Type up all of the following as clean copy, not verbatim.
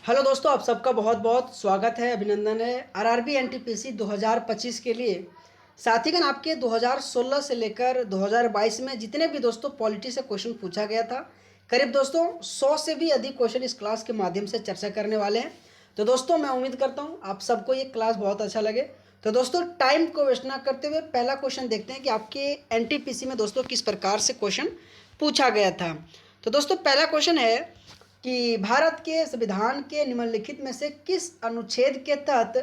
Hello दोस्तों, आप सबका बहुत बहुत स्वागत है, अभिनंदन है आरआरबी एनटीपीसी 2025 के लिए। साथीगण, आपके 2016 से लेकर 2022 में जितने भी दोस्तों पॉलिटी से क्वेश्चन पूछा गया था, करीब दोस्तों 100 से भी अधिक क्वेश्चन इस क्लास के माध्यम से चर्चा करने वाले हैं। तो दोस्तों मैं उम्मीद करता हूँ आप सबको ये क्लास बहुत अच्छा लगे। तो दोस्तों टाइम को वेस्ट ना करते हुए पहला क्वेश्चन देखते हैं कि आपके एनटीपीसी में दोस्तों किस प्रकार से क्वेश्चन पूछा गया था। तो दोस्तों पहला क्वेश्चन है कि भारत के संविधान के निम्नलिखित में से किस अनुच्छेद के तहत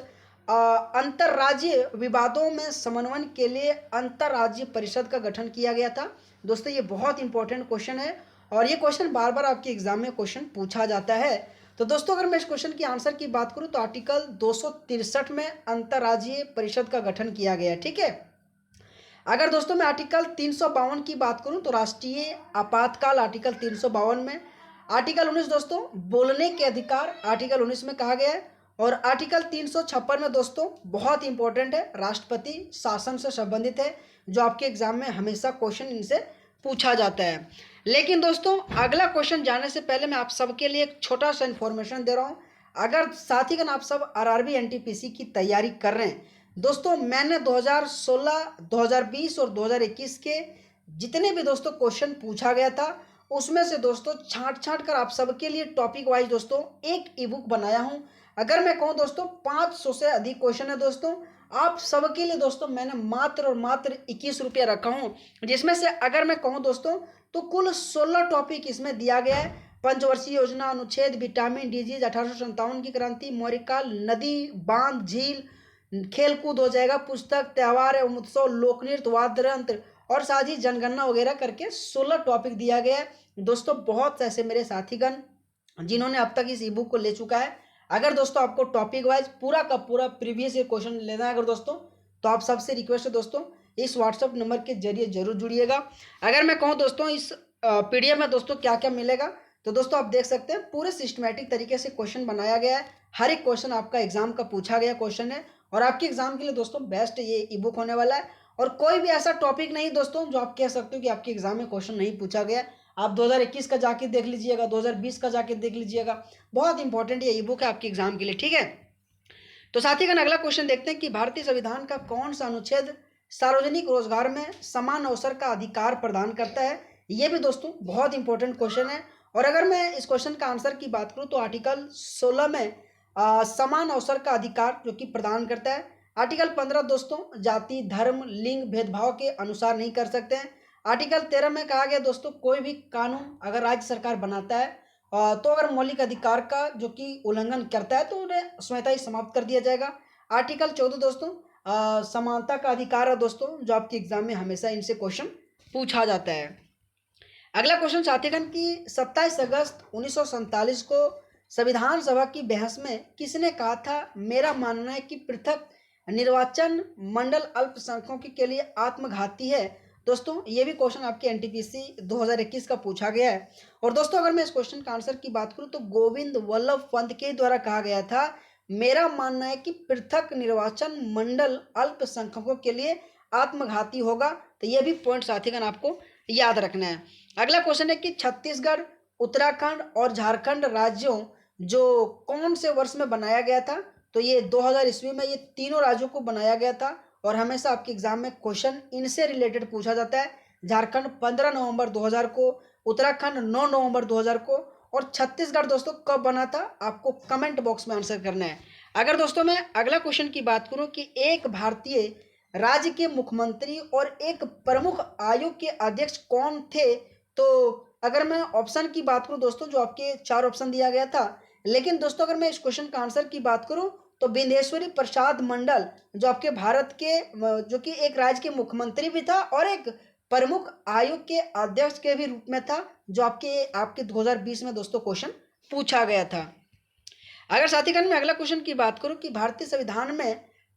अंतर्राज्यीय विवादों में समन्वय के लिए अंतर्राज्यीय परिषद का गठन किया गया था। दोस्तों ये बहुत इंपॉर्टेंट क्वेश्चन है और ये क्वेश्चन बार बार आपके एग्जाम में क्वेश्चन पूछा जाता है। तो दोस्तों अगर मैं इस क्वेश्चन की आंसर की बात करूं तो आर्टिकल 263 में अंतर्राज्यीय परिषद का गठन किया गया है। ठीक है। अगर दोस्तों मैं आर्टिकल 352 की बात करूं तो राष्ट्रीय आपातकाल आर्टिकल 352 में, आर्टिकल 19 दोस्तों बोलने के अधिकार आर्टिकल 19 में कहा गया है, और आर्टिकल 356 में दोस्तों बहुत इंपॉर्टेंट है, राष्ट्रपति शासन से संबंधित है, जो आपके एग्जाम में हमेशा क्वेश्चन इनसे पूछा जाता है। लेकिन दोस्तों अगला क्वेश्चन जाने से पहले मैं आप सबके लिए एक छोटा सा इन्फॉर्मेशन दे रहा हूँ। अगर साथीगण आप सब आरआरबी एनटीपीसी की तैयारी कर रहे हैं, दोस्तों मैंने 2016, 2020 और 2021 के जितने भी दोस्तों क्वेश्चन पूछा गया था उसमें से दोस्तों छांट छांट कर आप सबके लिए टॉपिक वाइज दोस्तों एक ई बुक बनाया हूं। अगर मैं कहूं दोस्तों 500 से अधिक क्वेश्चन है दोस्तों, आप सबके लिए दोस्तों मैंने मात्र और मात्र 21 रुपया रखा हूं, जिसमें से अगर मैं कहूं दोस्तों तो कुल 16 टॉपिक इसमें दिया गया है। पंचवर्षीय योजना, अनुच्छेद, विटामिन डिजीज, 1857 की क्रांति, मौर्यकाल, नदी, बांध, झील, खेल कूद हो जाएगा, पुस्तक, त्यौहार एवं उत्सव, लोक नृत्य, वाद्य यंत्र और साथ ही जनगणना वगैरह करके 16 टॉपिक दिया गया है। दोस्तों बहुत ऐसे मेरे साथीगण जिन्होंने अब तक इस ई बुक को ले चुका है। अगर दोस्तों आपको टॉपिक वाइज पूरा का पूरा प्रीवियस ईयर क्वेश्चन लेना है अगर दोस्तों, तो आप सबसे रिक्वेस्ट है दोस्तों इस व्हाट्सअप नंबर के जरिए जरूर जुड़िएगा। अगर मैं कहूँ दोस्तों इस पीडीएफ में दोस्तों क्या क्या मिलेगा, तो दोस्तों आप देख सकते हैं पूरे सिस्टमेटिक तरीके से क्वेश्चन बनाया गया है। हर एक क्वेश्चन आपका एग्जाम का पूछा गया क्वेश्चन है और आपके एग्जाम के लिए दोस्तों बेस्ट ये ई बुक होने वाला है। और कोई भी ऐसा टॉपिक नहीं दोस्तों जो आप कह सकते हो कि आपके एग्जाम में क्वेश्चन नहीं पूछा गया। आप 2021 का जाके देख लीजिएगा, 2020 का जाके देख लीजिएगा, बहुत इंपॉर्टेंट ये ई बुक है आपके एग्जाम के लिए। ठीक है। तो साथीगण अगला क्वेश्चन देखते हैं कि भारतीय संविधान का कौन सा अनुच्छेद सार्वजनिक रोजगार में समान अवसर का अधिकार प्रदान करता है। ये भी दोस्तों बहुत इंपॉर्टेंट क्वेश्चन है। और अगर मैं इस क्वेश्चन का आंसर की बात करूं तो आर्टिकल 16 में समान अवसर का अधिकार जो कि प्रदान करता है। आर्टिकल 15 दोस्तों जाति, धर्म, लिंग भेदभाव के अनुसार नहीं कर सकते हैं। आर्टिकल 13 में कहा गया दोस्तों कोई भी कानून अगर राज्य सरकार बनाता है तो अगर मौलिक अधिकार का जो कि उल्लंघन करता है तो उन्हें स्वतः ही समाप्त कर दिया जाएगा। आर्टिकल 14 दोस्तों समानता का अधिकार है दोस्तों, जो आपके एग्जाम में हमेशा इनसे क्वेश्चन पूछा जाता है। अगला क्वेश्चन साथीगण की 27 अगस्त 1947 को संविधान सभा की बहस में किसने कहा था मेरा मानना है कि पृथक निर्वाचन मंडल अल्पसंख्यकों के लिए आत्मघाती है। दोस्तों ये भी क्वेश्चन आपके एनटीपीसी 2021 का पूछा गया है। और दोस्तों अगर मैं इस क्वेश्चन का आंसर की बात करूं तो गोविंद वल्लभ पंत के द्वारा कहा गया था मेरा मानना है कि पृथक निर्वाचन मंडल अल्पसंख्यकों के लिए आत्मघाती होगा। तो ये भी पॉइंट साथीगण आपको याद रखना है। अगला क्वेश्चन है कि छत्तीसगढ़, उत्तराखंड और झारखंड राज्यों जो कौन से वर्ष में बनाया गया था, तो ये 2000 ईस्वी में ये तीनों राज्यों को बनाया गया था और हमेशा आपके एग्जाम में क्वेश्चन इनसे रिलेटेड पूछा जाता है। झारखंड 15 नवंबर 2000 को, उत्तराखंड 9 नवंबर 2000 को, और छत्तीसगढ़ दोस्तों कब बना था आपको कमेंट बॉक्स में आंसर करना है। अगर दोस्तों मैं अगला क्वेश्चन की बात करूं कि एक भारतीय राज्य के मुख्यमंत्री और एक प्रमुख आयोग के अध्यक्ष कौन थे, तो अगर मैं ऑप्शन की बात करूं दोस्तों जो आपके 4 ऑप्शन दिया गया था, लेकिन दोस्तों अगर मैं इस क्वेश्चन का आंसर की बात करूं तो बिंदेश्वरी प्रसाद मंडल जो आपके भारत के जो कि एक राज्य के मुख्यमंत्री भी था और एक प्रमुख आयोग के अध्यक्ष के भी रूप में था, जो आपके आपके 2020 में दोस्तों क्वेश्चन पूछा गया था। अगर साथीगण मैं अगला क्वेश्चन की बात करूं कि भारतीय संविधान में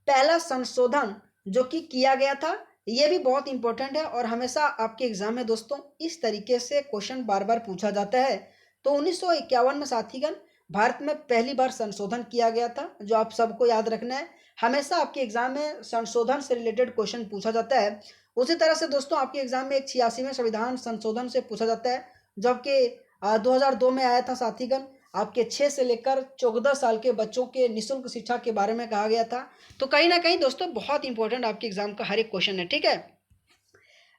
पहला संशोधन जो कि किया गया था, ये भी बहुत इंपॉर्टेंट है और हमेशा आपके एग्जाम में दोस्तों इस तरीके से क्वेश्चन बार बार पूछा जाता है। तो 1951 में साथीगण भारत में पहली बार संशोधन किया गया था, जो आप सबको याद रखना है। हमेशा आपके एग्जाम में संशोधन से रिलेटेड क्वेश्चन पूछा जाता है। उसी तरह से दोस्तों आपके एग्जाम में एक 86वें संविधान संशोधन से पूछा जाता है जो आपके 2002 में आया था साथीगण। आपके 6 से लेकर 14 साल के बच्चों के निःशुल्क शिक्षा के बारे में कहा गया था। तो कहीं ना कहीं दोस्तों बहुत इंपॉर्टेंट आपके एग्जाम का हर एक क्वेश्चन है, ठीक है।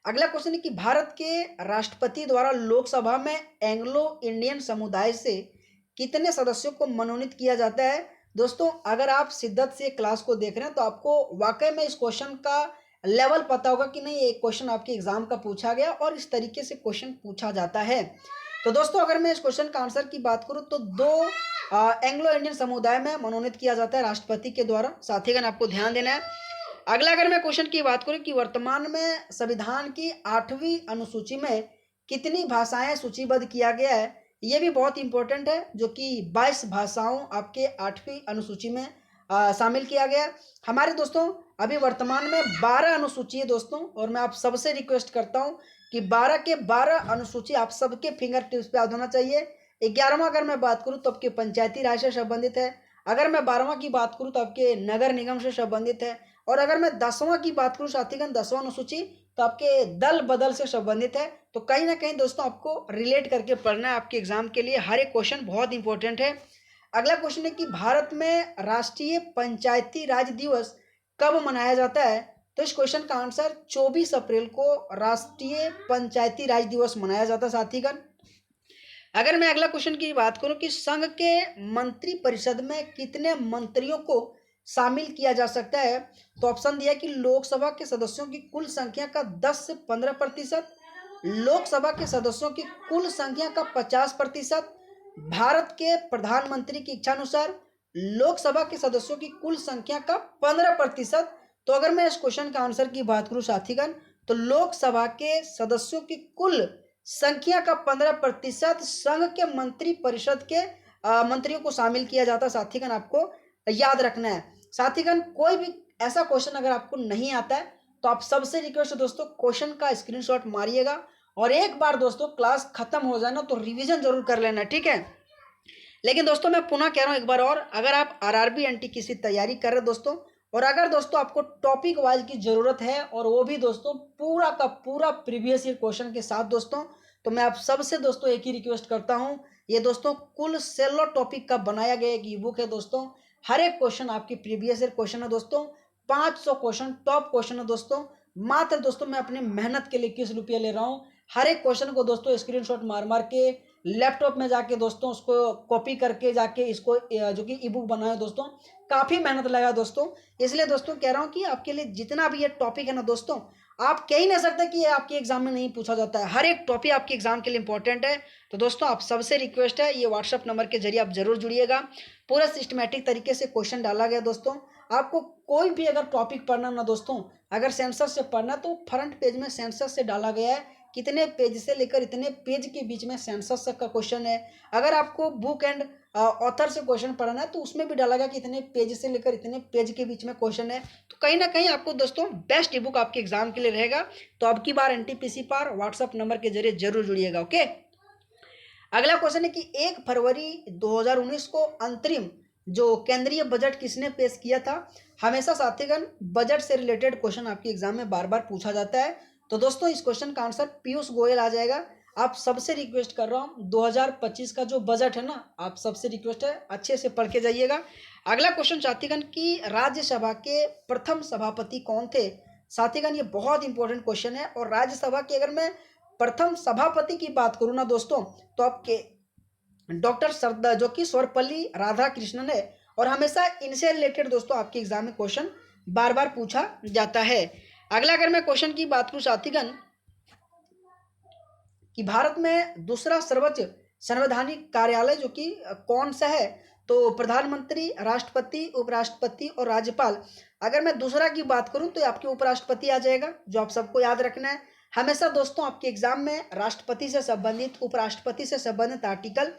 अगला क्वेश्चन है कि भारत के राष्ट्रपति द्वारा लोकसभा में एंग्लो इंडियन समुदाय से कितने सदस्यों को मनोनीत किया जाता है। दोस्तों अगर आप शिद्दत से क्लास को देख रहे हैं तो आपको वाकई में इस क्वेश्चन का लेवल पता होगा कि नहीं, एक क्वेश्चन आपके एग्जाम का पूछा गया और इस तरीके से क्वेश्चन पूछा जाता है। तो दोस्तों अगर मैं इस क्वेश्चन का आंसर की बात करूं तो दो एंग्लो इंडियन समुदाय में मनोनीत किया जाता है राष्ट्रपति के द्वारा। साथीगण आपको ध्यान देना है। अगला अगर मैं क्वेश्चन की बात करूं कि वर्तमान में संविधान की 8वीं अनुसूची में कितनी भाषाएं सूचीबद्ध किया गया है, ये भी बहुत इंपॉर्टेंट है, जो कि 22 भाषाओं आपके 8वीं अनुसूची में शामिल किया गया। हमारे दोस्तों अभी वर्तमान में 12 अनुसूची है दोस्तों, और मैं आप सबसे रिक्वेस्ट करता हूं कि 12 के 12 अनुसूची आप सबके फिंगर टिप्स पे याद होना चाहिए। 11वां अगर मैं बात करूं तो आपके पंचायती राज से संबंधित है। अगर मैं 12वां की बात करूं तो आपके नगर निगम से संबंधित है। और अगर मैं 10वां की बात करूं साथीगण, 10वां अनुसूची तो आपके दल बदल से संबंधित है। तो कहीं ना कहीं दोस्तों आपको रिलेट करके पढ़ना है, आपके एग्जाम के लिए हर एक क्वेश्चन बहुत इंपॉर्टेंट है। अगला क्वेश्चन है कि भारत में राष्ट्रीय पंचायती राज दिवस कब मनाया जाता है। तो इस क्वेश्चन का आंसर 24 अप्रैल को राष्ट्रीय पंचायती राज दिवस मनाया जाता है साथीगण। अगर मैं अगला क्वेश्चन की बात करूं कि संघ के मंत्री परिषद में कितने मंत्रियों को शामिल किया जा सकता है, तो ऑप्शन दिया कि लोकसभा के सदस्यों की कुल संख्या का 10 से 15%, लोकसभा के सदस्यों की कुल संख्या का 50%, भारत के प्रधानमंत्री की इच्छा अनुसार लोकसभा के सदस्यों की कुल संख्या का 15%। तो अगर मैं इस क्वेश्चन का आंसर की बात करूं साथीगण, तो लोकसभा के सदस्यों की कुल संख्या का 15% संघ के मंत्री परिषद के मंत्रियों को शामिल किया जाता है साथीगण, आपको याद रखना है। साथीगण कोई भी ऐसा क्वेश्चन अगर आपको नहीं आता है तो आप सबसे रिक्वेस्ट है दोस्तों क्वेश्चन का स्क्रीनशॉट मारिएगा, और एक बार दोस्तों क्लास खत्म हो जाए ना तो रिवीजन जरूर कर लेना, ठीक है। लेकिन दोस्तों मैं पुनः कह रहा हूं एक बार और, अगर आप आरआरबी एनटीपीसी की तैयारी कर रहे हैं दोस्तों, और अगर दोस्तों आपको टॉपिक वाइज की जरूरत है और वो भी दोस्तों पूरा का पूरा प्रीवियस ईयर क्वेश्चन के साथ दोस्तों, तो मैं आप सबसे दोस्तों एक ही रिक्वेस्ट करता हूं, ये दोस्तों कुल 16 टॉपिक का बनाया गया एक ई बुक है दोस्तों। हर एक क्वेश्चन आपकी प्रीवियस ईयर क्वेश्चन है दोस्तों, 500 क्वेश्चन टॉप क्वेश्चन है दोस्तों। मात्र दोस्तों मैं अपनी मेहनत के लिए 21 रुपये ले रहा हूँ। हर एक क्वेश्चन को दोस्तों स्क्रीनशॉट मार मार के लैपटॉप में जाके दोस्तों उसको कॉपी करके जाके इसको जो कि ई बुक बनाए दोस्तों, काफ़ी मेहनत लगा दोस्तों। इसलिए दोस्तों कह रहा हूँ कि आपके लिए जितना भी ये टॉपिक है ना दोस्तों, आप कह ही नहीं सकते कि ये आपके एग्जाम में नहीं पूछा जाता है। हर एक टॉपिक आपके एग्जाम के लिए इंपॉर्टेंट है। तो दोस्तों आप सबसे रिक्वेस्ट है, ये व्हाट्सअप नंबर के जरिए आप जरूर जुड़िएगा। पूरा सिस्टमेटिक तरीके से क्वेश्चन डाला गया दोस्तों। आपको कोई भी अगर टॉपिक पढ़ना ना दोस्तों, अगर सेंसस से पढ़ना तो फ्रंट पेज में सेंसस से डाला गया है, कितने पेज से लेकर इतने पेज के बीच में सेंसस का क्वेश्चन है। अगर आपको बुक एंड ऑथर से क्वेश्चन पढ़ना है तो उसमें भी डाला गया कि इतने पेज से लेकर इतने पेज के बीच में क्वेश्चन है। तो कहीं ना कहीं आपको दोस्तों बेस्ट ई बुक आपके एग्जाम के लिए रहेगा। तो अब की बार एनटीपीसी पर व्हाट्सअप नंबर के जरिए जरूर जुड़िएगा, ओके। अगला क्वेश्चन है कि 1 फरवरी 2019 को अंतरिम जो केंद्रीय बजट किसने पेश किया था। हमेशा साथीगण बजट से रिलेटेड क्वेश्चन आपके एग्जाम में बार बार पूछा जाता है। तो दोस्तों इस क्वेश्चन का आंसर पीयूष गोयल आ जाएगा। आप सबसे रिक्वेस्ट कर रहा हूँ 2025 का जो बजट है ना, आप सबसे रिक्वेस्ट है अच्छे से पढ़ के जाइएगा। अगला क्वेश्चन साथीगण कि राज्यसभा के प्रथम सभापति कौन थे। साथीगण ये बहुत इंपॉर्टेंट क्वेश्चन है, और राज्यसभा की अगर मैं प्रथम सभापति की बात करूँ ना दोस्तों, तो आपके डॉक्टर सरदार जो कि सर्वपल्ली राधाकृष्णन है, और हमेशा इनसे रिलेटेड दोस्तों आपके एग्जाम में क्वेश्चन बार बार पूछा जाता है। अगला अगर मैं क्वेश्चन की बात करूं साथीगण कि भारत में दूसरा सर्वोच्च संवैधानिक कार्यालय जो कि कौन सा है, तो प्रधानमंत्री, राष्ट्रपति, उपराष्ट्रपति और राज्यपाल। अगर मैं दूसरा की बात करूं तो आपके उपराष्ट्रपति आ जाएगा, जो आप सबको याद रखना है। हमेशा दोस्तों आपके एग्जाम में राष्ट्रपति से संबंधित, उपराष्ट्रपति से संबंधित आर्टिकल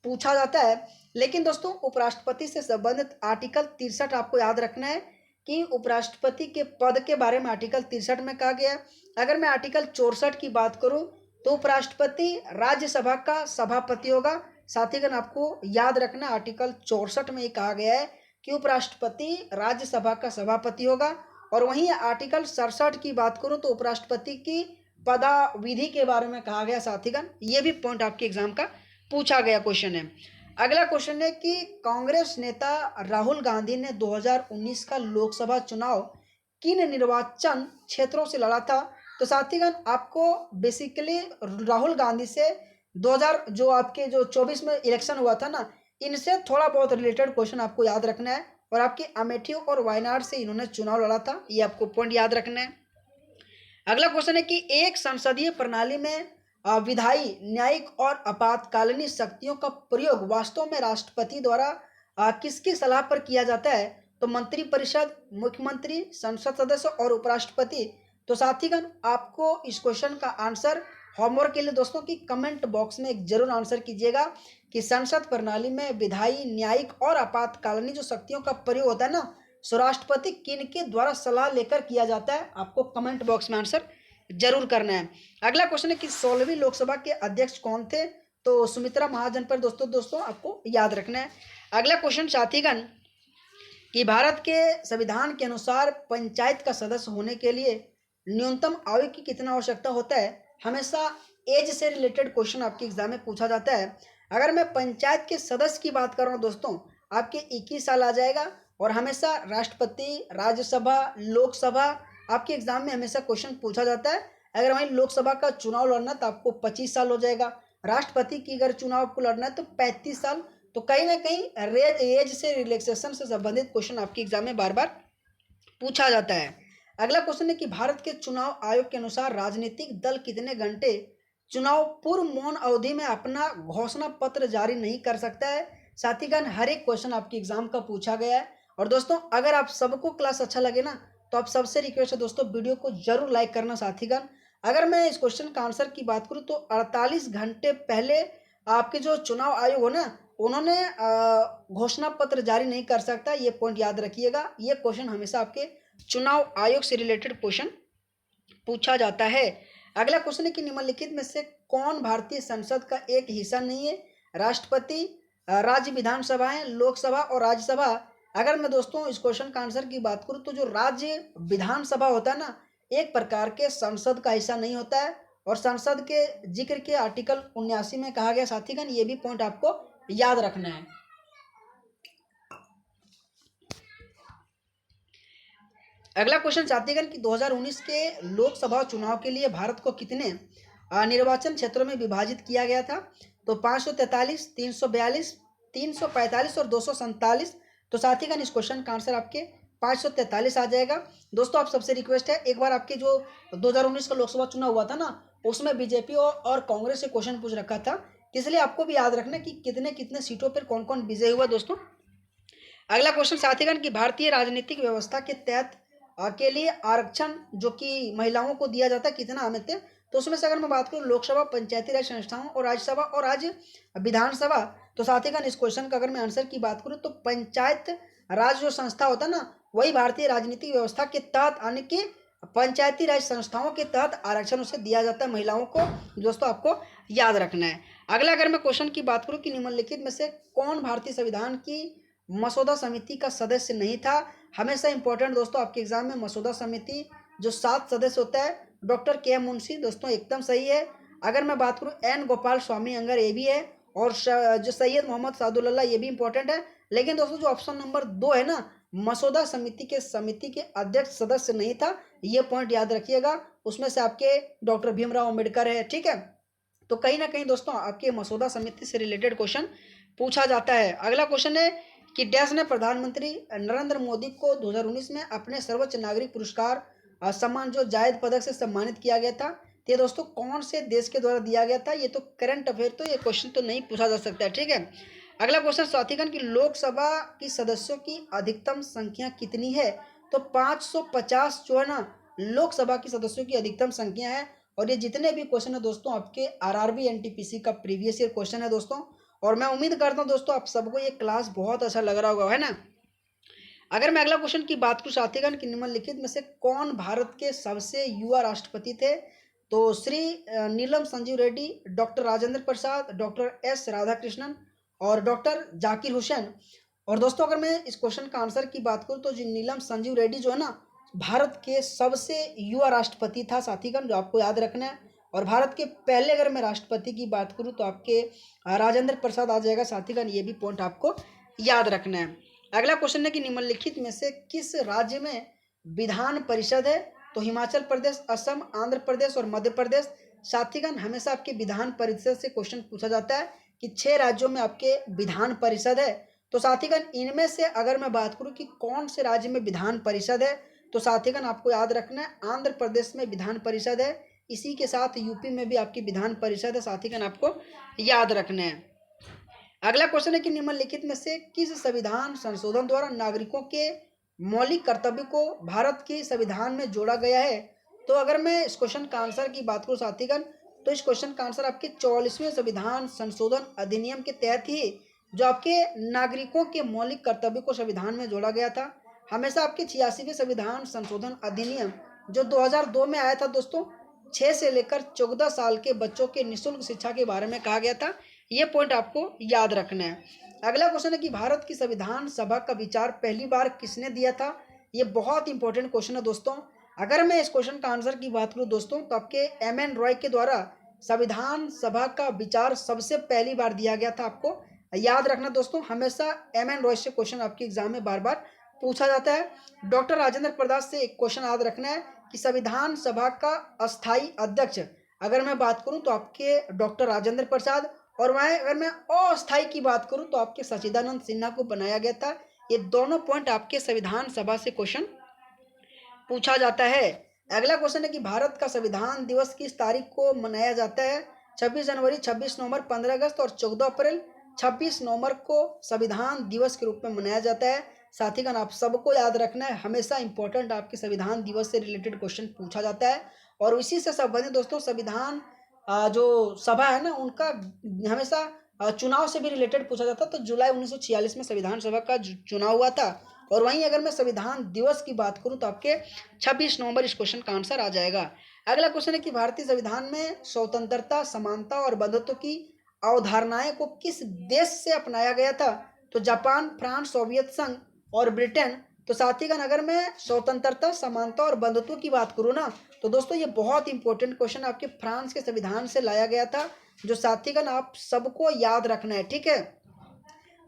पूछा जाता है। लेकिन दोस्तों उपराष्ट्रपति से संबंधित आर्टिकल 63 आपको याद रखना है कि उपराष्ट्रपति के पद के बारे में आर्टिकल 63 में कहा गया। अगर मैं आर्टिकल 64 की बात करूं तो उपराष्ट्रपति राज्यसभा का सभापति होगा। साथीगण आपको याद रखना आर्टिकल 64 में ये कहा गया है कि उपराष्ट्रपति राज्यसभा का सभापति होगा। और वहीं आर्टिकल 67 की बात करूं तो उपराष्ट्रपति की पदाविधि के बारे में कहा गया साथीगण। ये भी पॉइंट आपके एग्जाम का पूछा गया क्वेश्चन है। अगला क्वेश्चन है कि कांग्रेस नेता राहुल गांधी ने 2019 का लोकसभा चुनाव किन निर्वाचन क्षेत्रों से लड़ा था? तो साथीगण आपको बेसिकली राहुल गांधी से 2000 जो आपके जो 24 में इलेक्शन हुआ था ना, इनसे थोड़ा बहुत रिलेटेड क्वेश्चन आपको याद रखना है। और आपकी अमेठी और वायनाड से इन्होंने चुनाव लड़ा था, ये आपको पॉइंट याद रखना है। अगला क्वेश्चन है कि एक संसदीय प्रणाली में विधायी, न्यायिक और आपातकालीन शक्तियों का प्रयोग वास्तव में राष्ट्रपति द्वारा किसकी सलाह पर किया जाता है? तो मंत्रिपरिषद, मुख्यमंत्री, संसद सदस्य और उपराष्ट्रपति। तो साथीगण आपको इस क्वेश्चन का आंसर होमवर्क के लिए दोस्तों की कमेंट बॉक्स में एक जरूर आंसर कीजिएगा कि संसद प्रणाली में विधायी, न्यायिक और आपातकालीन जो शक्तियों का प्रयोग होता है ना, स्वराष्ट्रपति किन के द्वारा सलाह लेकर किया जाता है? आपको कमेंट बॉक्स में आंसर जरूर करना है। अगला क्वेश्चन है कि 16वीं लोकसभा के अध्यक्ष कौन थे? तो सुमित्रा महाजन पर दोस्तों दोस्तों आपको याद रखना है। अगला क्वेश्चन साथीगण कि भारत के संविधान के अनुसार पंचायत का सदस्य होने के लिए न्यूनतम आयु की कितना आवश्यकता होता है? हमेशा एज से रिलेटेड क्वेश्चन आपके एग्जाम में पूछा जाता है। अगर मैं पंचायत के सदस्य की बात कर रहा हूँ दोस्तों, आपके 21 साल आ जाएगा। और हमेशा राष्ट्रपति, राज्यसभा, लोकसभा आपके एग्जाम में हमेशा क्वेश्चन पूछा जाता है। अगर वहीं लोकसभा का चुनाव लड़ना तो आपको 25 साल हो जाएगा। राष्ट्रपति की अगर चुनाव आपको लड़ना है तो 35 साल। तो कहीं ना कहीं रेज एज से रिलैक्सेशन से संबंधित क्वेश्चन आपके एग्जाम में बार बार पूछा जाता है। अगला क्वेश्चन है कि भारत के चुनाव आयोग के अनुसार राजनीतिक दल कितने घंटे चुनाव पूर्व मौन अवधि में अपना घोषणा पत्र जारी नहीं कर सकता है? साथीगण हर एक क्वेश्चन आपके एग्जाम का पूछा गया है। और दोस्तों अगर आप सबको क्लास अच्छा लगे ना, तो आप सबसे रिक्वेस्ट है दोस्तों वीडियो को जरूर लाइक करना साथीगण। अगर मैं इस क्वेश्चन का आंसर की बात करूं तो 48 घंटे पहले आपके जो चुनाव आयोग हो ना, उन्होंने घोषणा पत्र जारी नहीं कर सकता, ये पॉइंट याद रखिएगा। ये क्वेश्चन हमेशा आपके चुनाव आयोग से रिलेटेड क्वेश्चन पूछा जाता है। अगला क्वेश्चन है कि निम्नलिखित में से कौन भारतीय संसद का एक हिस्सा नहीं है? राष्ट्रपति, राज्य विधानसभाएं, लोकसभा और राज्यसभा। अगर मैं दोस्तों इस क्वेश्चन का आंसर की बात करूं तो जो राज्य विधानसभा होता है ना, एक प्रकार के संसद का हिस्सा नहीं होता है। और संसद के जिक्र के आर्टिकल 79 में कहा गया साथीगण, ये भी पॉइंट आपको याद रखना है। अगला क्वेश्चन साथीगण कि 2019 के लोकसभा चुनाव के लिए भारत को कितने निर्वाचन क्षेत्रों में विभाजित किया गया था? तो 543, 342, 345 और 247। तो साथीगण इस क्वेश्चन का आंसर आपके 543 आ जाएगा। दोस्तों आप सबसे रिक्वेस्ट है, एक बार आपके जो 2019 का लोकसभा चुनाव हुआ था ना, उसमें बीजेपी और कांग्रेस से क्वेश्चन पूछ रखा था, इसलिए आपको भी याद रखना कि कितने कितने सीटों पर कौन कौन विजय हुआ दोस्तों। अगला क्वेश्चन साथीगण कि भारतीय राजनीतिक व्यवस्था के तहत के लिए आरक्षण जो कि महिलाओं को दिया जाता है कितना अहमियत है? तो उसमें से अगर मैं बात करूँ लोकसभा, पंचायती राज संस्थाओं और राज्यसभा और राज्य विधानसभा, तो साथीगण इस क्वेश्चन का अगर मैं आंसर की बात करूँ तो पंचायत राज जो संस्था होता है ना, वही भारतीय राजनीतिक व्यवस्था के तहत आने के पंचायती राज संस्थाओं के तहत आरक्षण उसे दिया जाता है महिलाओं को। दोस्तों आपको याद रखना है। अगला अगर मैं क्वेश्चन की बात करूँ कि निम्नलिखित में से कौन भारतीय संविधान की मसौदा समिति का सदस्य नहीं था? हमेशा इंपॉर्टेंट दोस्तों आपके एग्जाम में मसौदा समिति जो 7 सदस्य होता है, डॉक्टर के एम मुंशी दोस्तों एकदम सही है। अगर मैं बात करूं एन गोपाल स्वामी अयंगर, ये भी है। और जो सैयद मोहम्मद सादुल्ला, ये भी इंपॉर्टेंट है। लेकिन दोस्तों जो ऑप्शन नंबर 2 है ना, मसौदा समिति के अध्यक्ष सदस्य नहीं था, ये पॉइंट याद रखिएगा। उसमें से आपके डॉक्टर भीमराव अम्बेडकर है, ठीक है। तो कहीं ना कहीं दोस्तों आपके मसौदा समिति से रिलेटेड क्वेश्चन पूछा जाता है। अगला क्वेश्चन है कि डैश ने प्रधानमंत्री नरेंद्र मोदी को 2019 में अपने सर्वोच्च नागरिक पुरस्कार सम्मान जो जायद पदक से सम्मानित किया गया था, ये दोस्तों कौन से देश के द्वारा दिया गया था? ये तो करंट अफेयर, तो ये क्वेश्चन तो नहीं पूछा जा सकता है, ठीक है। अगला क्वेश्चन साथीगण की लोकसभा की सदस्यों की अधिकतम संख्या कितनी है? तो 550 जो है ना, लोकसभा की सदस्यों की अधिकतम संख्या है। और ये जितने भी क्वेश्चन है दोस्तों आपके आरआरबी एनटीपीसी का प्रीवियस ईयर क्वेश्चन है दोस्तों। और मैं उम्मीद करता हूँ दोस्तों आप सबको ये क्लास बहुत अच्छा लग रहा होगा, है ना। अगर मैं अगला क्वेश्चन की बात करूं साथीगण कि निम्नलिखित में से कौन भारत के सबसे युवा राष्ट्रपति थे? तो श्री नीलम Sanjeev Reddy, doctor Rajendra Prasad, doctor S Radhakrishnan और डॉक्टर जाकिर हुसैन। और दोस्तों अगर मैं इस क्वेश्चन का आंसर की बात करूं तो जो नीलम संजीव रेड्डी जो है ना, भारत के सबसे युवा राष्ट्रपति था साथीगण, जो आपको याद रखना है। और भारत के पहले अगर मैं राष्ट्रपति की बात करूं तो आपके राजेंद्र प्रसाद आ जाएगा। साथीगण ये भी पॉइंट आपको याद रखना है। अगला क्वेश्चन है कि निम्नलिखित में से किस राज्य में विधान परिषद है? तो हिमाचल प्रदेश, असम, आंध्र प्रदेश और मध्य प्रदेश। साथीगण हमेशा आपके विधान परिषद से क्वेश्चन पूछा जाता है कि 6 राज्यों में आपके विधान परिषद है। तो साथीगण इनमें से अगर मैं बात करूं कि कौन से राज्य में विधान परिषद है, तो साथीगण आपको याद रखना है आंध्र प्रदेश में विधान परिषद है। इसी के साथ यूपी में भी आपकी विधान परिषद है। साथीगण आपको याद रखना है। अगला क्वेश्चन है कि निम्नलिखित में से किस संविधान संशोधन द्वारा नागरिकों के मौलिक कर्तव्य को भारत के संविधान में जोड़ा गया है? तो अगर मैं इस क्वेश्चन का आंसर की बात करूं साथीगण, तो इस क्वेश्चन का आंसर आपके 44वें संविधान संशोधन अधिनियम के तहत ही जो आपके नागरिकों के मौलिक कर्तव्य को संविधान में जोड़ा गया था। हमेशा आपके 86वें संविधान संशोधन अधिनियम जो 2002 में आया था दोस्तों, 6 से लेकर 14 साल के बच्चों के निःशुल्क शिक्षा के बारे में कहा गया था। ये पॉइंट आपको याद रखना है। अगला क्वेश्चन है कि भारत की संविधान सभा का विचार पहली बार किसने दिया था? ये बहुत इंपॉर्टेंट क्वेश्चन है दोस्तों। अगर मैं इस क्वेश्चन का आंसर की बात करूं दोस्तों, तो आपके एम.एन. रॉय के द्वारा संविधान सभा का विचार सबसे पहली बार दिया गया था। आपको याद रखना दोस्तों, हमेशा एम.एन. रॉय से क्वेश्चन आपके एग्जाम में बार बार पूछा जाता है। डॉक्टर राजेंद्र प्रसाद से एक क्वेश्चन याद रखना है कि संविधान सभा का अस्थायी अध्यक्ष अगर मैं बात करूं तो आपके डॉक्टर राजेंद्र प्रसाद, और वहीं अगर मैं अस्थायी की बात करूं तो आपके सच्चिदानंद सिन्हा को बनाया गया था। ये दोनों पॉइंट आपके संविधान सभा से क्वेश्चन पूछा जाता है। अगला क्वेश्चन है कि भारत का संविधान दिवस किस तारीख को मनाया जाता है? 26 जनवरी, 26 नवंबर, 15 अगस्त और 14 अप्रैल। 26 नवंबर को संविधान दिवस के रूप में मनाया जाता है। साथीगण आप सबको याद रखना है, हमेशा इंपॉर्टेंट आपके संविधान दिवस से रिलेटेड क्वेश्चन पूछा जाता है। और इसी से संबंधित दोस्तों संविधान जो सभा है ना उनका हमेशा चुनाव से भी रिलेटेड पूछा जाता है। तो जुलाई 1946 में संविधान सभा का चुनाव हुआ था। और वहीं अगर मैं संविधान दिवस की बात करूं तो आपके 26 नवंबर इस क्वेश्चन का आंसर आ जाएगा। अगला क्वेश्चन है कि भारतीय संविधान में स्वतंत्रता, समानता और बंधुत्व की अवधारणाएं को किस देश से अपनाया गया था? तो जापान, फ्रांस, सोवियत संघ और ब्रिटेन। तो साथीगण अगर मैं स्वतंत्रता, समानता और बंधुत्व की बात करूँ ना, तो दोस्तों ये बहुत इंपॉर्टेंट क्वेश्चन आपके फ्रांस के संविधान से लाया गया था, जो साथीगण आप सबको याद रखना है। ठीक है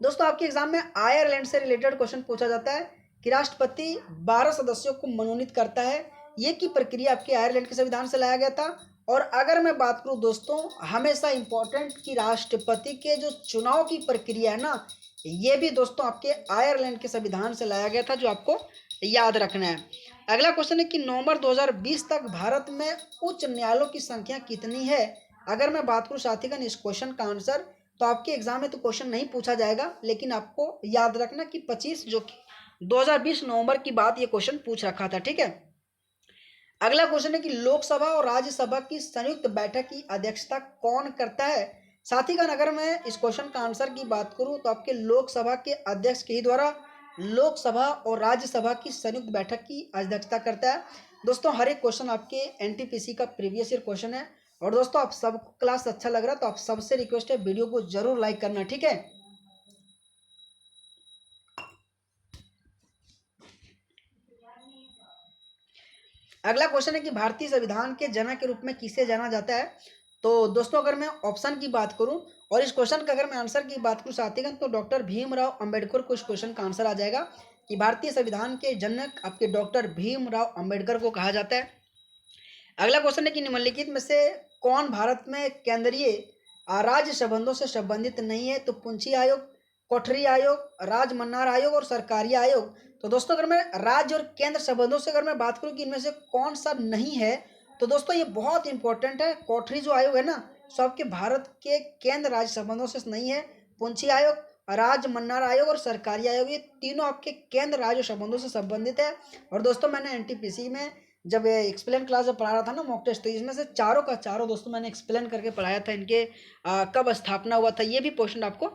दोस्तों, आपके एग्जाम में आयरलैंड से रिलेटेड क्वेश्चन पूछा जाता है कि राष्ट्रपति 12 सदस्यों को मनोनीत करता है। ये की प्रक्रिया आपके आयरलैंड के संविधान से लाया गया था। और अगर मैं बात करूं दोस्तों, हमेशा इंपॉर्टेंट कि राष्ट्रपति के जो चुनाव की प्रक्रिया है ना, ये भी दोस्तों आपके आयरलैंड के संविधान से लाया गया था, जो आपको याद रखना है। अगला क्वेश्चन है कि नवंबर 2020 तक भारत में उच्च न्यायालयों की संख्या कितनी है? अगर मैं बात करूं साथीगण इस क्वेश्चन का आंसर, तो आपके एग्जाम में तो क्वेश्चन नहीं पूछा जाएगा, लेकिन आपको याद रखना कि 25 जो कि 2020 नवंबर की बात ये क्वेश्चन पूछ रखा था। ठीक है, अगला क्वेश्चन है कि लोकसभा और राज्यसभा की संयुक्त बैठक की अध्यक्षता कौन करता है? साथीगण अगर मैं इस क्वेश्चन का आंसर की बात करूं तो आपके लोकसभा के अध्यक्ष के ही द्वारा लोकसभा और राज्यसभा की संयुक्त बैठक की अध्यक्षता करता है। दोस्तों हर एक क्वेश्चन आपके एनटीपीसी का प्रीवियस ईयर क्वेश्चन है। और दोस्तों आप सबको क्लास अच्छा लग रहा है तो आप सबसे रिक्वेस्ट है वीडियो को जरूर लाइक करना। ठीक है, अगला क्वेश्चन है कि भारतीय संविधान के जनक के रूप में किसे जाना जाता है? तो दोस्तों अगर मैं ऑप्शन की बात करूं और इस क्वेश्चन का अगर मैं आंसर की बात करूं साथीगण, तो डॉक्टर भीमराव अंबेडकर को इस क्वेश्चन का आंसर आ जाएगा कि भारतीय संविधान के जनक आपके डॉक्टर भीमराव अंबेडकर को कहा जाता है। अगला क्वेश्चन है कि निम्नलिखित में से कौन भारत में केंद्रीय राज्य संबंधों से संबंधित नहीं है? तो पुंछी आयोग, कोठरी आयोग, राजमन्नार आयोग और सरकारी आयोग। तो दोस्तों अगर मैं राज्य और केंद्र संबंधों से अगर मैं बात करूं कि इनमें से कौन सा नहीं है, तो दोस्तों ये बहुत इंपॉर्टेंट है। कोठरी जो आयोग है ना, सो आपके भारत के केंद्र राज्य संबंधों से नहीं है। पुंछी आयोग, राजमन्नार आयोग और सरकारी आयोग, ये तीनों आपके केंद्र राज्य संबंधों से संबंधित है। और दोस्तों मैंने एनटीपीसी में जब एक्सप्लेन क्लास में पढ़ा रहा था ना मॉक टेस्ट, तो इसमें से चारों का चारों दोस्तों मैंने एक्सप्लेन करके पढ़ाया था इनके कब स्थापना हुआ था। ये भी क्वेश्चन आपको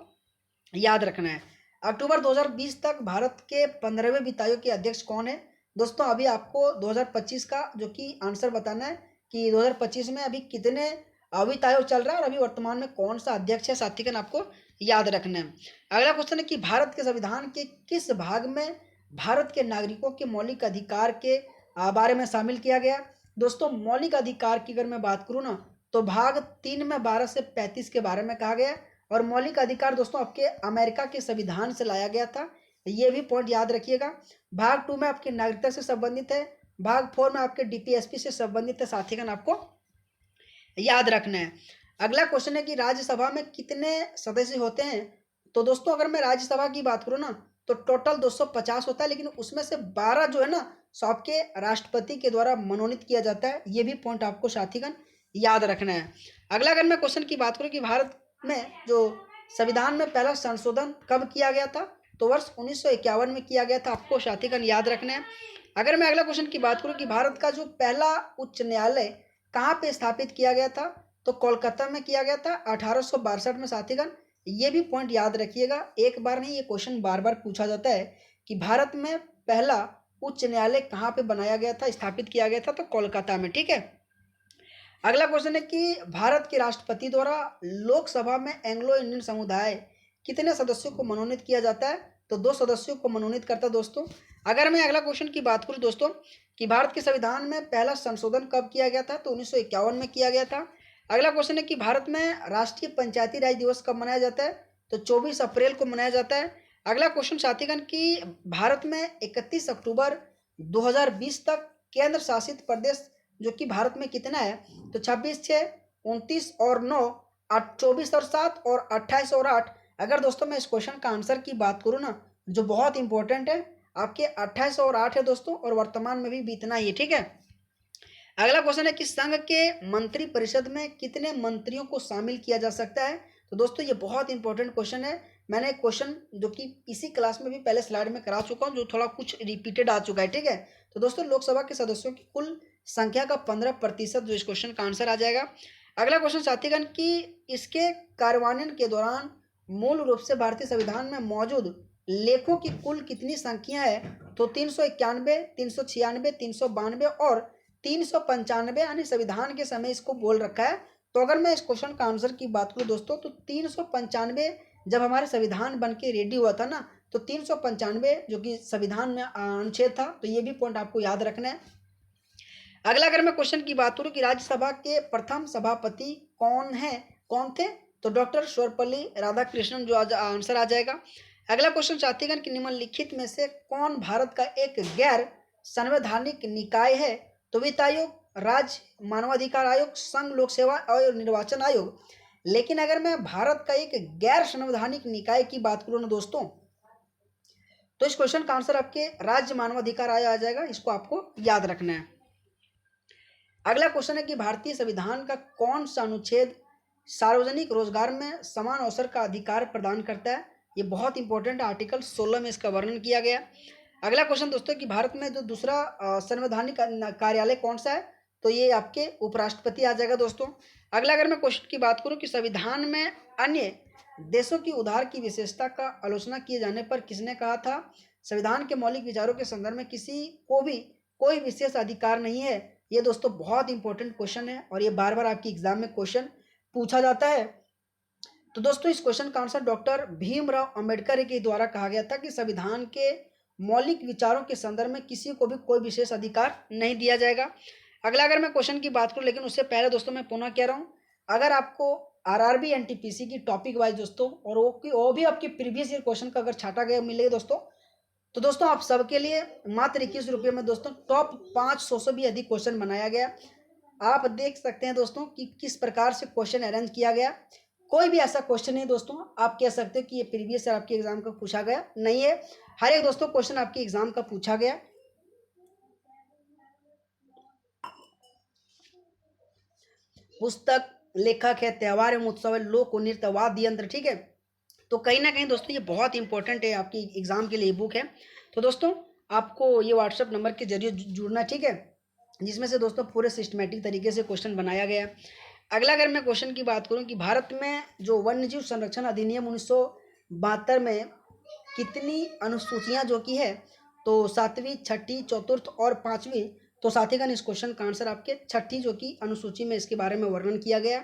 याद रखना है। अक्टूबर 2020 तक भारत के 15वें वित्त आयोग के अध्यक्ष कौन है? दोस्तों अभी आपको 2025 का जो कि आंसर बताना है कि 2025 में अभी कितने वित्त आयोग चल रहा है और अभी वर्तमान में कौन सा अध्यक्ष है, साथीगण आपको याद रखना है। अगला क्वेश्चन है कि भारत के संविधान के किस भाग में भारत के नागरिकों के मौलिक अधिकार के बारे में शामिल किया गया? दोस्तों मौलिक अधिकार की अगर मैं बात करूँ ना, तो भाग 3 में 12 से 35 के बारे में कहा गया। और मौलिक अधिकार दोस्तों आपके अमेरिका के संविधान से लाया गया था, ये भी पॉइंट याद रखिएगा। भाग 2 में आपकी नागरिकता से संबंधित है। भाग 4 में आपके डीपीएसपी से संबंधित है, साथीगण आपको याद रखना है। अगला क्वेश्चन है कि राज्यसभा में कितने सदस्य होते हैं। तो दोस्तों अगर मैं राज्यसभा की बात करूँ ना तो टोटल 250 होता है, लेकिन उसमें से 12 जो है ना सो आपके राष्ट्रपति के द्वारा मनोनीत किया जाता है, ये भी पॉइंट आपको साथीगण याद रखना है। अगला अगर मैं क्वेश्चन की बात करूँ कि भारत में जो संविधान में पहला संशोधन कब किया गया था, तो वर्ष 1951 में किया गया था, आपको साथीगण याद रखना है। अगर मैं अगला क्वेश्चन की बात करूँ कि भारत का जो पहला उच्च न्यायालय कहाँ पे स्थापित किया गया था, तो कोलकाता में किया गया था 1862 में, साथीगण ये भी पॉइंट याद रखिएगा। एक बार नहीं, ये क्वेश्चन बार बार पूछा जाता है कि भारत में पहला उच्च न्यायालय कहाँ पे बनाया गया था, स्थापित किया गया था, तो कोलकाता में। ठीक है। अगला क्वेश्चन है कि भारत के राष्ट्रपति द्वारा लोकसभा में एंग्लो इंडियन समुदाय कितने सदस्यों को मनोनीत किया जाता है, तो 2 सदस्यों को मनोनीत करता है दोस्तों। अगर मैं अगला क्वेश्चन की बात करूं दोस्तों कि भारत के संविधान में पहला संशोधन कब किया गया था, तो 1951 में किया गया था। अगला क्वेश्चन है कि भारत में राष्ट्रीय पंचायती राज दिवस कब मनाया जाता है, तो 24 अप्रैल को मनाया जाता है। अगला क्वेश्चन साथीगण कि भारत में 31 अक्टूबर 2020 तक केंद्र शासित प्रदेश जो कि भारत में कितना है, तो 26, 6, 29 और 9, 24 और 7 और 28 और 8। अगर दोस्तों मैं इस क्वेश्चन का आंसर की बात करूँ ना, जो बहुत इंपॉर्टेंट है, आपके 28 और 8 है दोस्तों, और वर्तमान में भी बीतना ही है। ठीक है। अगला क्वेश्चन है कि संघ के मंत्री परिषद में कितने मंत्रियों को शामिल किया जा सकता है, तो दोस्तों ये बहुत इंपॉर्टेंट क्वेश्चन है। मैंने क्वेश्चन जो कि इसी क्लास में भी पहले स्लाइड में करा चुका हूँ, जो थोड़ा कुछ रिपीटेड आ चुका है। ठीक है। तो दोस्तों लोकसभा के सदस्यों की कुल संख्या का 15% जो इस क्वेश्चन का आंसर आ जाएगा। अगला क्वेश्चन साथीगण कि इसके कार्यान्वयन के दौरान मूल रूप से भारतीय संविधान में मौजूद लेखों की कुल कितनी संख्या है, तो 391, 396, 392 और 395, यानी संविधान के समय इसको बोल रखा है। तो अगर मैं इस क्वेश्चन का आंसर की बात करूँ दोस्तों, तो 395 जब हमारे संविधान बन के रेडी हुआ था ना, तो 395 जो कि संविधान में अनुच्छेद था, तो ये भी पॉइंट आपको याद रखना है। अगला अगर मैं क्वेश्चन की बात करूं कि राज्यसभा के प्रथम सभापति कौन थे, तो डॉक्टर सर्वपल्ली राधाकृष्णन जो आंसर आ जाएगा। अगला क्वेश्चन साथीगण कि निम्नलिखित में से कौन भारत का एक गैर संवैधानिक निकाय है, तो वित्त आयोग, राज्य मानवाधिकार आयोग, संघ लोक सेवा और निर्वाचन आयोग। लेकिन अगर मैं भारत का एक गैर संवैधानिक निकाय की बात करूँ ना दोस्तों, तो इस क्वेश्चन का आंसर आपके राज्य मानवाधिकार आयोग आ जाएगा, इसको आपको याद रखना है। अगला क्वेश्चन है कि भारतीय संविधान का कौन सा अनुच्छेद सार्वजनिक रोजगार में समान अवसर का अधिकार प्रदान करता है, ये बहुत इंपॉर्टेंट, आर्टिकल 16 में इसका वर्णन किया गया। अगला क्वेश्चन दोस्तों कि भारत में जो दूसरा संवैधानिक कार्यालय कौन सा है, तो ये आपके उपराष्ट्रपति आ जाएगा दोस्तों। अगला अगर मैं क्वेश्चन की बात करूं कि संविधान में अन्य देशों की उधार की विशेषता का आलोचना किए जाने पर किसने कहा था, संविधान के मौलिक विचारों के संदर्भ में किसी को भी कोई विशेष अधिकार नहीं है। ये दोस्तों बहुत इंपॉर्टेंट क्वेश्चन है और ये बार बार आपकी एग्जाम में क्वेश्चन पूछा जाता है। तो दोस्तों इस क्वेश्चन का आंसर डॉक्टर भीमराव अंबेडकर के द्वारा कहा गया था कि संविधान के मौलिक विचारों के संदर्भ में किसी को भी कोई विशेष अधिकार नहीं दिया जाएगा। अगला अगर मैं क्वेश्चन की बात करूं, लेकिन उससे पहले दोस्तों मैं पुनः कह रहा हूं, अगर आपको आरआरबी एनटीपीसी की टॉपिक वाइज दोस्तों और वो भी आपके प्रीवियस ईयर क्वेश्चन का अगर छाटा गया मिलेगा दोस्तों, तो दोस्तों आप सबके लिए मात्र 21 रुपये में दोस्तों टॉप 500 से भी अधिक क्वेश्चन बनाया गया। आप देख सकते हैं दोस्तों कि किस प्रकार से क्वेश्चन अरेंज किया गया। कोई भी ऐसा क्वेश्चन नहीं दोस्तों आप कह सकते हो कि ये प्रीवियस ईयर आपके एग्जाम का पूछा गया नहीं है, हर एक दोस्तों क्वेश्चन आपके एग्जाम का पूछा गया। पुस्तक, लेखक है, त्योहार एवं उत्सव है, लोक नृत्य, वाद्य यंत्र। ठीक है। तो कहीं ना कहीं दोस्तों ये बहुत इंपॉर्टेंट है आपकी एग्जाम के लिए बुक है। तो दोस्तों आपको ये व्हाट्सएप नंबर के जरिए जुड़ना, ठीक है, जिसमें से दोस्तों पूरे सिस्टमेटिक तरीके से क्वेश्चन बनाया गया। अगला अगर मैं क्वेश्चन की बात करूं कि भारत में जो वन्यजीव संरक्षण अधिनियम 1972 में कितनी अनुसूचियां जो की है, तो 7वीं, 6ठी, 4th और 5वीं। तो साथीगण इस क्वेश्चन का आंसर आपके 6ठी जो कि अनुसूची में इसके बारे में वर्णन किया गया।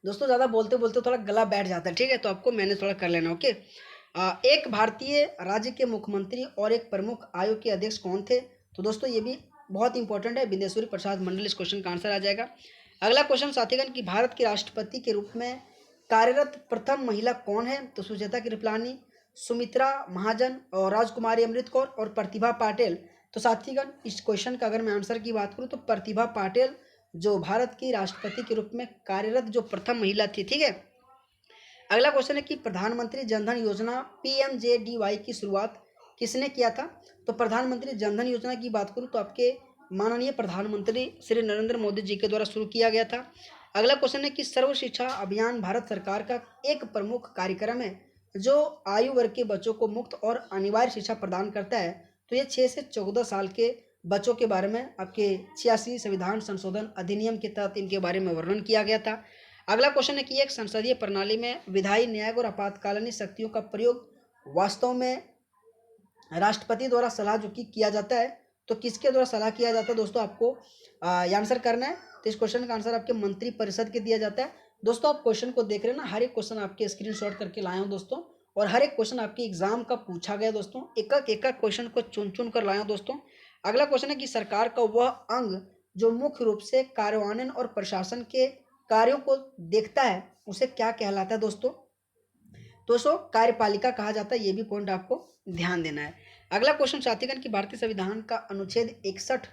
दोस्तों ज़्यादा बोलते बोलते थोड़ा गला बैठ जाता है, ठीक है, तो आपको मैंने थोड़ा कर लेना। ओके। एक भारतीय राज्य के मुख्यमंत्री और एक प्रमुख आयोग के अध्यक्ष कौन थे, तो दोस्तों ये भी बहुत इंपॉर्टेंट है, बिंदेश्वरी प्रसाद मंडल इस क्वेश्चन का आंसर आ जाएगा। अगला क्वेश्चन साथीगण कि भारत के राष्ट्रपति के रूप में कार्यरत प्रथम महिला कौन है? तो सुचेता कृपलानी, सुमित्रा महाजन और राजकुमारी अमृत कौर और प्रतिभा पाटिल। तो साथीगण इस क्वेश्चन का अगर मैं आंसर की बात करूं तो प्रतिभा पाटिल जो भारत की राष्ट्रपति के रूप में कार्यरत जो प्रथम महिला थी। ठीक है। अगला क्वेश्चन है कि प्रधानमंत्री जनधन योजना PMJDY की शुरुआत किसने किया था? तो प्रधानमंत्री जनधन योजना की बात करूं तो आपके माननीय प्रधानमंत्री श्री नरेंद्र मोदी जी के द्वारा शुरू किया गया था। अगला क्वेश्चन है कि सर्व शिक्षा अभियान भारत सरकार का एक प्रमुख कार्यक्रम है जो आयु वर्ग के बच्चों को मुफ्त और अनिवार्य शिक्षा प्रदान करता है। तो ये 6 से 14 साल के बच्चों के बारे में आपके 86 संविधान संशोधन अधिनियम के तहत इनके बारे में वर्णन किया गया था। अगला क्वेश्चन है कि एक संसदीय प्रणाली में विधायी, न्यायिक और आपातकालीन शक्तियों का प्रयोग वास्तव में राष्ट्रपति द्वारा सलाह जो कि किया जाता है, तो किसके द्वारा सलाह किया जाता है दोस्तों? आपको आंसर करना है। तो इस क्वेश्चन का आंसर आपके मंत्री परिषद के दिया जाता है। दोस्तों आप क्वेश्चन को देख रहे हैं ना, हर एक क्वेश्चन आपके स्क्रीनशॉट करके लाए हूँ दोस्तों, और हर एक क्वेश्चन आपके एग्जाम का पूछा गया दोस्तों, एक एक क्वेश्चन को चुन चुन कर लाए हूँ दोस्तों। अगला क्वेश्चन है कि सरकार का वह अंग जो मुख्य रूप से कार्यान्वयन और प्रशासन के कार्यों को देखता है उसे क्या कहलाता है दोस्तों? दोस्तों कार्यपालिका कहा जाता है, ये भी पॉइंट आपको ध्यान देना है। अगला क्वेश्चन साथीगण कि भारतीय संविधान का अनुच्छेद 61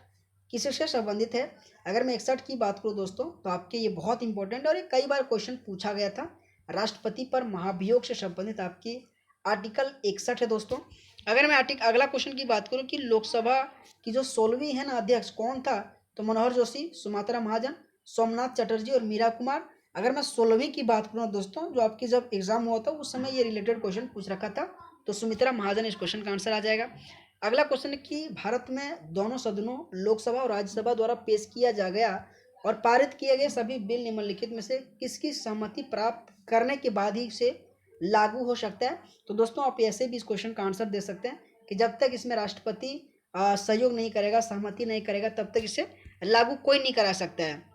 किससे संबंधित है? अगर मैं 61 की बात करूं दोस्तों तो आपके ये बहुत इंपॉर्टेंट और ये कई बार क्वेश्चन पूछा गया था। राष्ट्रपति पर महाभियोग से संबंधित आपकी आर्टिकल 61 है दोस्तों। अगर मैं अगला क्वेश्चन की बात करूं कि लोकसभा की जो 16वीं है ना अध्यक्ष कौन था? तो मनोहर जोशी, सुमित्रा महाजन, सोमनाथ चटर्जी और मीरा कुमार। अगर मैं 16वीं की बात करूँ दोस्तों, जो आपकी जब एग्जाम हुआ था उस समय ये रिलेटेड क्वेश्चन पूछ रखा था, तो सुमित्रा महाजन इस क्वेश्चन का आंसर आ जाएगा। अगला क्वेश्चन है कि भारत में दोनों सदनों लोकसभा और राज्यसभा द्वारा पेश किया जा गया और पारित किए गए सभी बिल निम्नलिखित में से किसकी सहमति प्राप्त करने के बाद ही से लागू हो सकता है? तो दोस्तों आप ऐसे भी इस क्वेश्चन का आंसर दे सकते हैं कि जब तक इसमें राष्ट्रपति सहयोग नहीं करेगा, सहमति नहीं करेगा, तब तक इसे लागू कोई नहीं करा सकता है।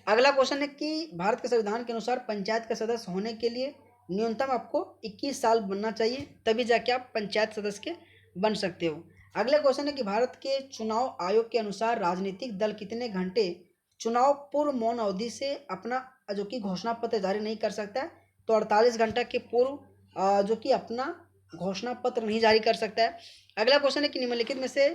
अगला क्वेश्चन है कि भारत के संविधान के अनुसार पंचायत का सदस्य होने के लिए न्यूनतम आपको 21 साल बनना चाहिए, तभी जाके आप पंचायत सदस्य के बन सकते हो। अगला क्वेश्चन है कि भारत के चुनाव आयोग के अनुसार राजनीतिक दल कितने घंटे चुनाव पूर्व मौन अवधि से अपना जो कि घोषणा पत्र जारी नहीं कर सकता है? तो 48 घंटा के पूर्व जो कि अपना घोषणा पत्र नहीं जारी कर सकता है। अगला क्वेश्चन है कि निम्नलिखित में से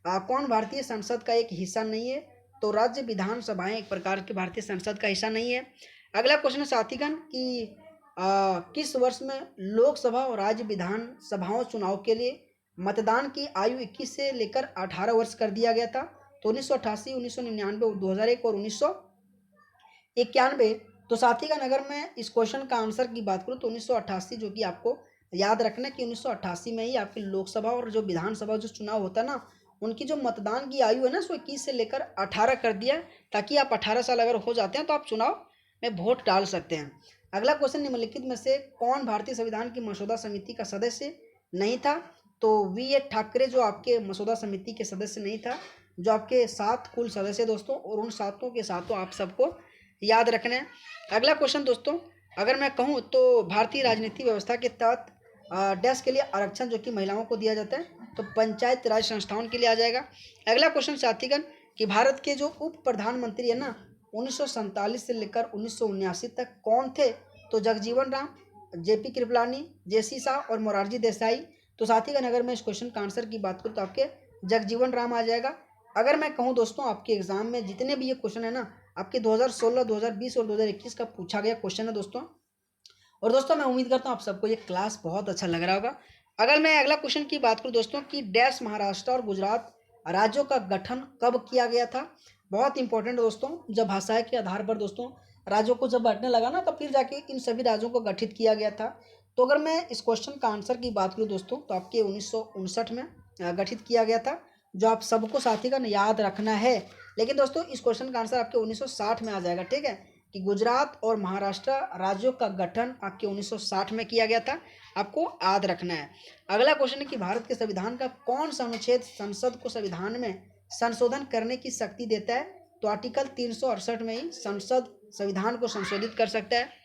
कौन भारतीय संसद का एक हिस्सा नहीं है? तो राज्य विधानसभाएं एक प्रकार के भारतीय संसद का हिस्सा नहीं है। अगला क्वेश्चन है साथीगण कि किस वर्ष में लोकसभा और राज्य विधानसभाओं चुनाव के लिए मतदान की आयु 21 से लेकर 18 वर्ष कर दिया गया था? तो 1988, 1999, 2001 और 1991। तो साथीगण अगर मैं इस क्वेश्चन का आंसर की बात करूं तो 1988, जो कि आपको याद रखना है कि 1988 में ही आपकी लोकसभा और जो विधानसभा जो चुनाव होता है ना, उनकी जो मतदान की आयु है ना, सो 21 से लेकर 18 कर दिया, ताकि आप 18 साल अगर हो जाते हैं तो आप चुनाव में वोट डाल सकते हैं। अगला क्वेश्चन निम्नलिखित में से कौन भारतीय संविधान की मसौदा समिति का सदस्य नहीं था? तो VA ठाकरे जो आपके मसौदा समिति के सदस्य नहीं था, जो आपके 7 कुल सदस्य दोस्तों, और उन 7 के साथों आप सबको याद रखना है। अगला क्वेश्चन दोस्तों अगर मैं कहूँ तो भारतीय राजनीति व्यवस्था के तहत डैश के लिए आरक्षण जो कि महिलाओं को दिया जाता है, तो पंचायत राज संस्थाओं के लिए आ जाएगा। अगला क्वेश्चन साथीगण कि भारत के जो उप प्रधानमंत्री है ना 1947 से लेकर 1979 तक कौन थे? तो जगजीवन राम, JP कृपलानी, JC शाह और मोरारजी देसाई। तो साथीगण अगर मैं इस क्वेश्चन का आंसर की बात करूँ तो आपके जगजीवन राम आ जाएगा। अगर मैं कहूँ दोस्तों आपके एग्जाम में जितने भी ये क्वेश्चन है ना, आपके 2016, 2020 और 2021 का पूछा गया क्वेश्चन है दोस्तों। और दोस्तों मैं उम्मीद करता हूँ आप सबको ये क्लास बहुत अच्छा लग रहा होगा। अगर मैं अगला क्वेश्चन की बात करूँ दोस्तों कि डैश महाराष्ट्र और गुजरात राज्यों का गठन कब किया गया था? बहुत इंपॉर्टेंट दोस्तों, जब भाषा के आधार पर दोस्तों राज्यों को जब बांटने लगा ना, तो फिर जाके इन सभी राज्यों को गठित किया गया था। तो अगर मैं इस क्वेश्चन का आंसर की बात करूँ दोस्तों तो आपके 1959 में गठित किया गया था, जो आप सबको साथीगण याद रखना है। लेकिन दोस्तों इस क्वेश्चन का आंसर आपके 1960 में आ जाएगा, ठीक है, कि गुजरात और महाराष्ट्र राज्यों का गठन आपके 1960 में किया गया था, आपको याद रखना है। अगला क्वेश्चन है कि भारत के संविधान का कौन सा अनुच्छेद संसद को संविधान में संशोधन करने की शक्ति देता है? तो आर्टिकल 368 में ही संसद संविधान को संशोधित कर सकता है।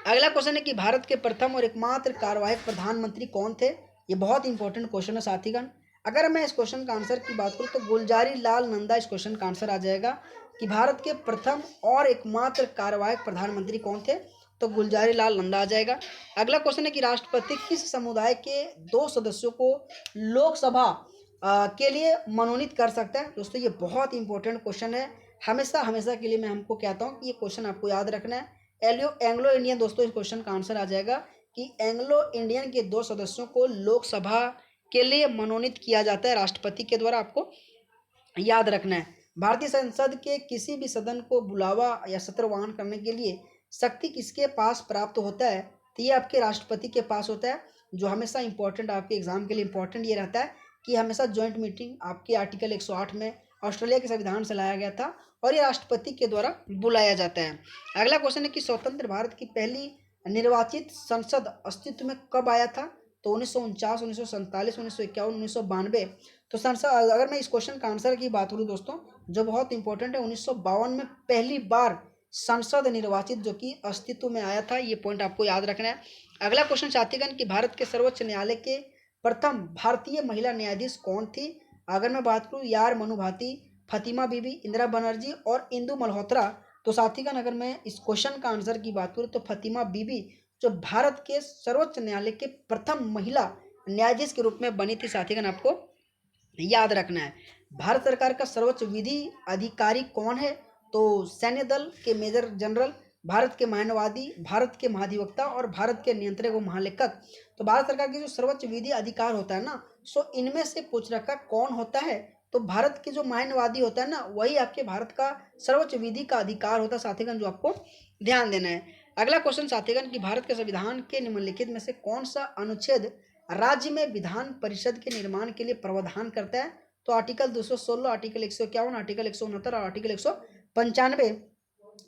अगला क्वेश्चन है कि भारत के प्रथम और एकमात्र कार्यवाहक प्रधानमंत्री कौन थे? ये बहुत इंपॉर्टेंट क्वेश्चन है साथीगण। अगर मैं इस क्वेश्चन का आंसर की बात करूँ तो गुलजारी लाल नंदा इस क्वेश्चन का आंसर आ जाएगा। कि भारत के प्रथम और एकमात्र कार्यवाहक प्रधानमंत्री कौन थे? तो गुलजारी लाल नंदा आ जाएगा। अगला क्वेश्चन है कि राष्ट्रपति किस समुदाय के 2 सदस्यों को लोकसभा के लिए मनोनीत कर सकता है? दोस्तों ये बहुत इंपॉर्टेंट क्वेश्चन है, हमेशा हमेशा के लिए मैं हमको कहता हूँ कि ये क्वेश्चन आपको याद रखना है। एंग्लो इंडियन, दोस्तों इस क्वेश्चन का आंसर आ जाएगा कि एंग्लो इंडियन के 2 सदस्यों को लोकसभा के लिए मनोनीत किया जाता है राष्ट्रपति के द्वारा, आपको याद रखना है। भारतीय संसद के किसी भी सदन को बुलावा या सत्रवाहन करने के लिए शक्ति किसके पास प्राप्त होता है? तो ये आपके राष्ट्रपति के पास होता है। जो हमेशा इंपॉर्टेंट आपके एग्जाम के लिए इंपॉर्टेंट ये रहता है कि हमेशा जॉइंट मीटिंग आपके आर्टिकल 108 में ऑस्ट्रेलिया के संविधान से लाया गया था और ये राष्ट्रपति के द्वारा बुलाया जाता है। अगला क्वेश्चन है कि स्वतंत्र भारत की पहली निर्वाचित संसद अस्तित्व में कब आया था? तो 1949, 1947, 1951, 1992। तो संसद, अगर मैं इस क्वेश्चन का आंसर की बात करूँ दोस्तों, जो बहुत इंपॉर्टेंट है, 1952 में पहली बार संसद निर्वाचित जो कि अस्तित्व में आया था। ये पॉइंट आपको याद रखना है। अगला क्वेश्चन साथीगण कि भारत के सर्वोच्च न्यायालय के प्रथम भारतीय महिला न्यायाधीश कौन थी? अगर मैं बात करूँ यार मनु भाटी, फतिमा बीबी, इंदिरा बनर्जी और इंदु मल्होत्रा, तो साथीगण अगर मैं इस क्वेश्चन का आंसर की बात करूँ तो फतिमा बीबी जो भारत के सर्वोच्च न्यायालय के प्रथम महिला न्यायाधीश के रूप में बनी थी, साथीगण आपको याद रखना है। भारत सरकार का सर्वोच्च विधि अधिकारी कौन है? तो सैन्य दल के मेजर जनरल, भारत के मानवादी, भारत के महाधिवक्ता और भारत के नियंत्रक व महालेखक। तो भारत सरकार की जो सर्वोच्च विधि अधिकार होता है ना, सो इनमें से पूछ रखा कौन होता है? तो भारत के जो मानवादी होता है ना, वही आपके भारत का सर्वोच्च विधि का अधिकार होता है साथीगण, जो आपको ध्यान देना है। अगला क्वेश्चन साथीगण कि भारत के संविधान के निम्नलिखित में से कौन सा अनुच्छेद राज्य में विधान परिषद के निर्माण के लिए प्रावधान करता है? तो आर्टिकल 216, आर्टिकल 151, आर्टिकल 169 और आर्टिकल 195।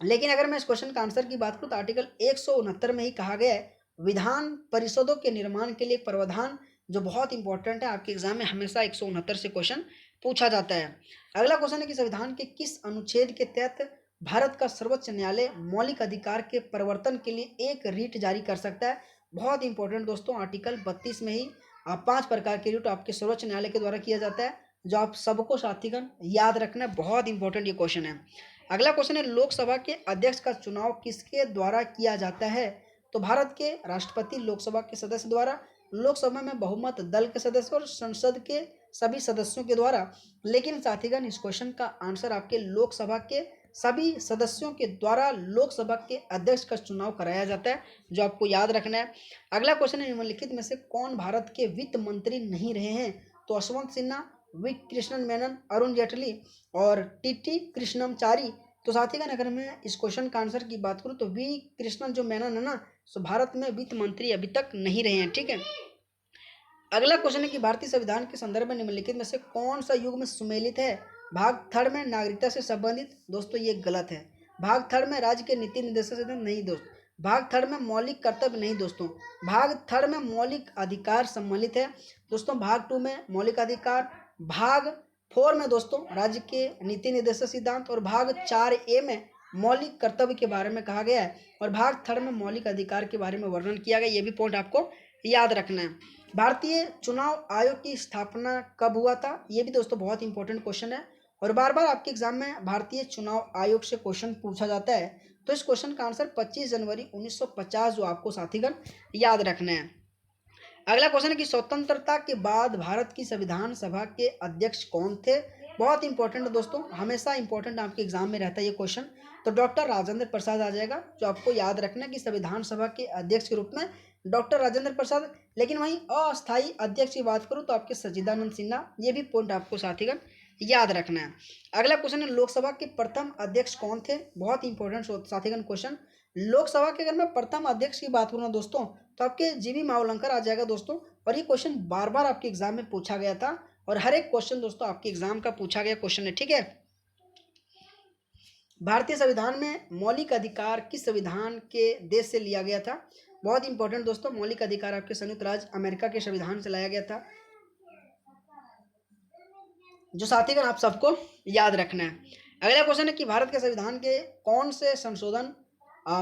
लेकिन अगर मैं इस क्वेश्चन का आंसर की बात करूँ तो आर्टिकल 169 में ही कहा गया है विधान परिषदों के निर्माण के लिए एक प्रावधान, जो बहुत इंपॉर्टेंट है, आपके एग्जाम में हमेशा 169 से क्वेश्चन पूछा जाता है। अगला क्वेश्चन है कि संविधान के किस अनुच्छेद के तहत भारत का सर्वोच्च न्यायालय मौलिक अधिकार के परिवर्तन के लिए एक रीट जारी कर सकता है? बहुत इंपॉर्टेंट दोस्तों, आर्टिकल 32 में ही 5 प्रकार के रीट आपके सर्वोच्च न्यायालय के द्वारा किया जाता है, जो आप सबको साथीगण याद रखना है। बहुत इंपॉर्टेंट ये क्वेश्चन है। अगला क्वेश्चन है लोकसभा के अध्यक्ष का चुनाव किसके द्वारा किया जाता है? तो भारत के राष्ट्रपति लोकसभा के सदस्य द्वारा, लोकसभा में बहुमत दल के सदस्य और संसद के सभी सदस्यों के द्वारा। लेकिन साथीगण इस क्वेश्चन का आंसर आपके लोकसभा के सभी सदस्यों के द्वारा लोकसभा के अध्यक्ष का चुनाव कराया जाता है, जो आपको याद रखना है। अगला क्वेश्चन है निम्नलिखित में से कौन भारत के वित्त मंत्री नहीं रहे हैं? तो यशवंत सिन्हा, वी कृष्णन मेनन, अरुण जेटली और टीटी कृष्णमचारी। तो साथीगण अगर मैं इस क्वेश्चन का आंसर की बात करूं तो वी कृष्णन जो मेनन है ना, तो भारत में वित्त मंत्री अभी तक नहीं रहे हैं, ठीक है। अगला क्वेश्चन है कि भारतीय संविधान के संदर्भ में निम्नलिखित में से कौन सा युग में सुमेलित है? भाग थर्ड में नागरिकता से संबंधित, दोस्तों ये गलत है। भाग थर्ड में राज्य के नीति निर्देशों से नहीं दोस्त। भाग थर्ड में मौलिक कर्तव्य नहीं दोस्तों। भाग थर्ड में मौलिक अधिकार सम्मिलित है दोस्तों। भाग 2 में मौलिक अधिकार। भाग 4 में दोस्तों राज्य के नीति निर्देशक सिद्धांत और भाग 4A में मौलिक कर्तव्य के बारे में कहा गया है और भाग थर्ड में मौलिक अधिकार के बारे में वर्णन किया गया। ये भी पॉइंट आपको याद रखना है। भारतीय चुनाव आयोग की स्थापना कब हुआ था? ये भी दोस्तों बहुत इंपॉर्टेंट क्वेश्चन है और बार बार आपके एग्जाम में भारतीय चुनाव आयोग से क्वेश्चन पूछा जाता है। तो इस क्वेश्चन का आंसर 25 जनवरी 1950, जो आपको साथीगण याद रखना है। अगला क्वेश्चन है कि स्वतंत्रता के बाद भारत की संविधान सभा के अध्यक्ष कौन थे? बहुत इंपॉर्टेंट दोस्तों, हमेशा इंपॉर्टेंट आपके एग्जाम में रहता है ये क्वेश्चन। तो डॉक्टर राजेंद्र प्रसाद आ जाएगा, जो आपको याद रखना है कि संविधान सभा के अध्यक्ष के रूप में डॉक्टर राजेंद्र प्रसाद। लेकिन वहीं अस्थायी अध्यक्ष की बात करूँ तो आपके सच्चिदानंद सिन्हा। ये भी पॉइंट आपको साथीगण याद रखना है। अगला क्वेश्चन है लोकसभा के प्रथम अध्यक्ष कौन थे? बहुत इंपॉर्टेंट साथीगण क्वेश्चन। लोकसभा के अगर मैं प्रथम अध्यक्ष की बात करूँ दोस्तों तो आपके जीवी मावलंकर आ जाएगा दोस्तों। और ये क्वेश्चन बार बार आपके एग्जाम में पूछा गया था और हर एक क्वेश्चन दोस्तों आपके एग्जाम का पूछा गया क्वेश्चन है, ठीक है। भारतीय संविधान में मौलिक अधिकार किस संविधान के देश से लिया गया था? बहुत इंपॉर्टेंट दोस्तों, मौलिक अधिकार आपके संयुक्त राज्य अमेरिका के संविधान से लाया गया था, जो साथीगण आप सबको याद रखना है। अगला क्वेश्चन है कि भारत के संविधान के कौन से संशोधन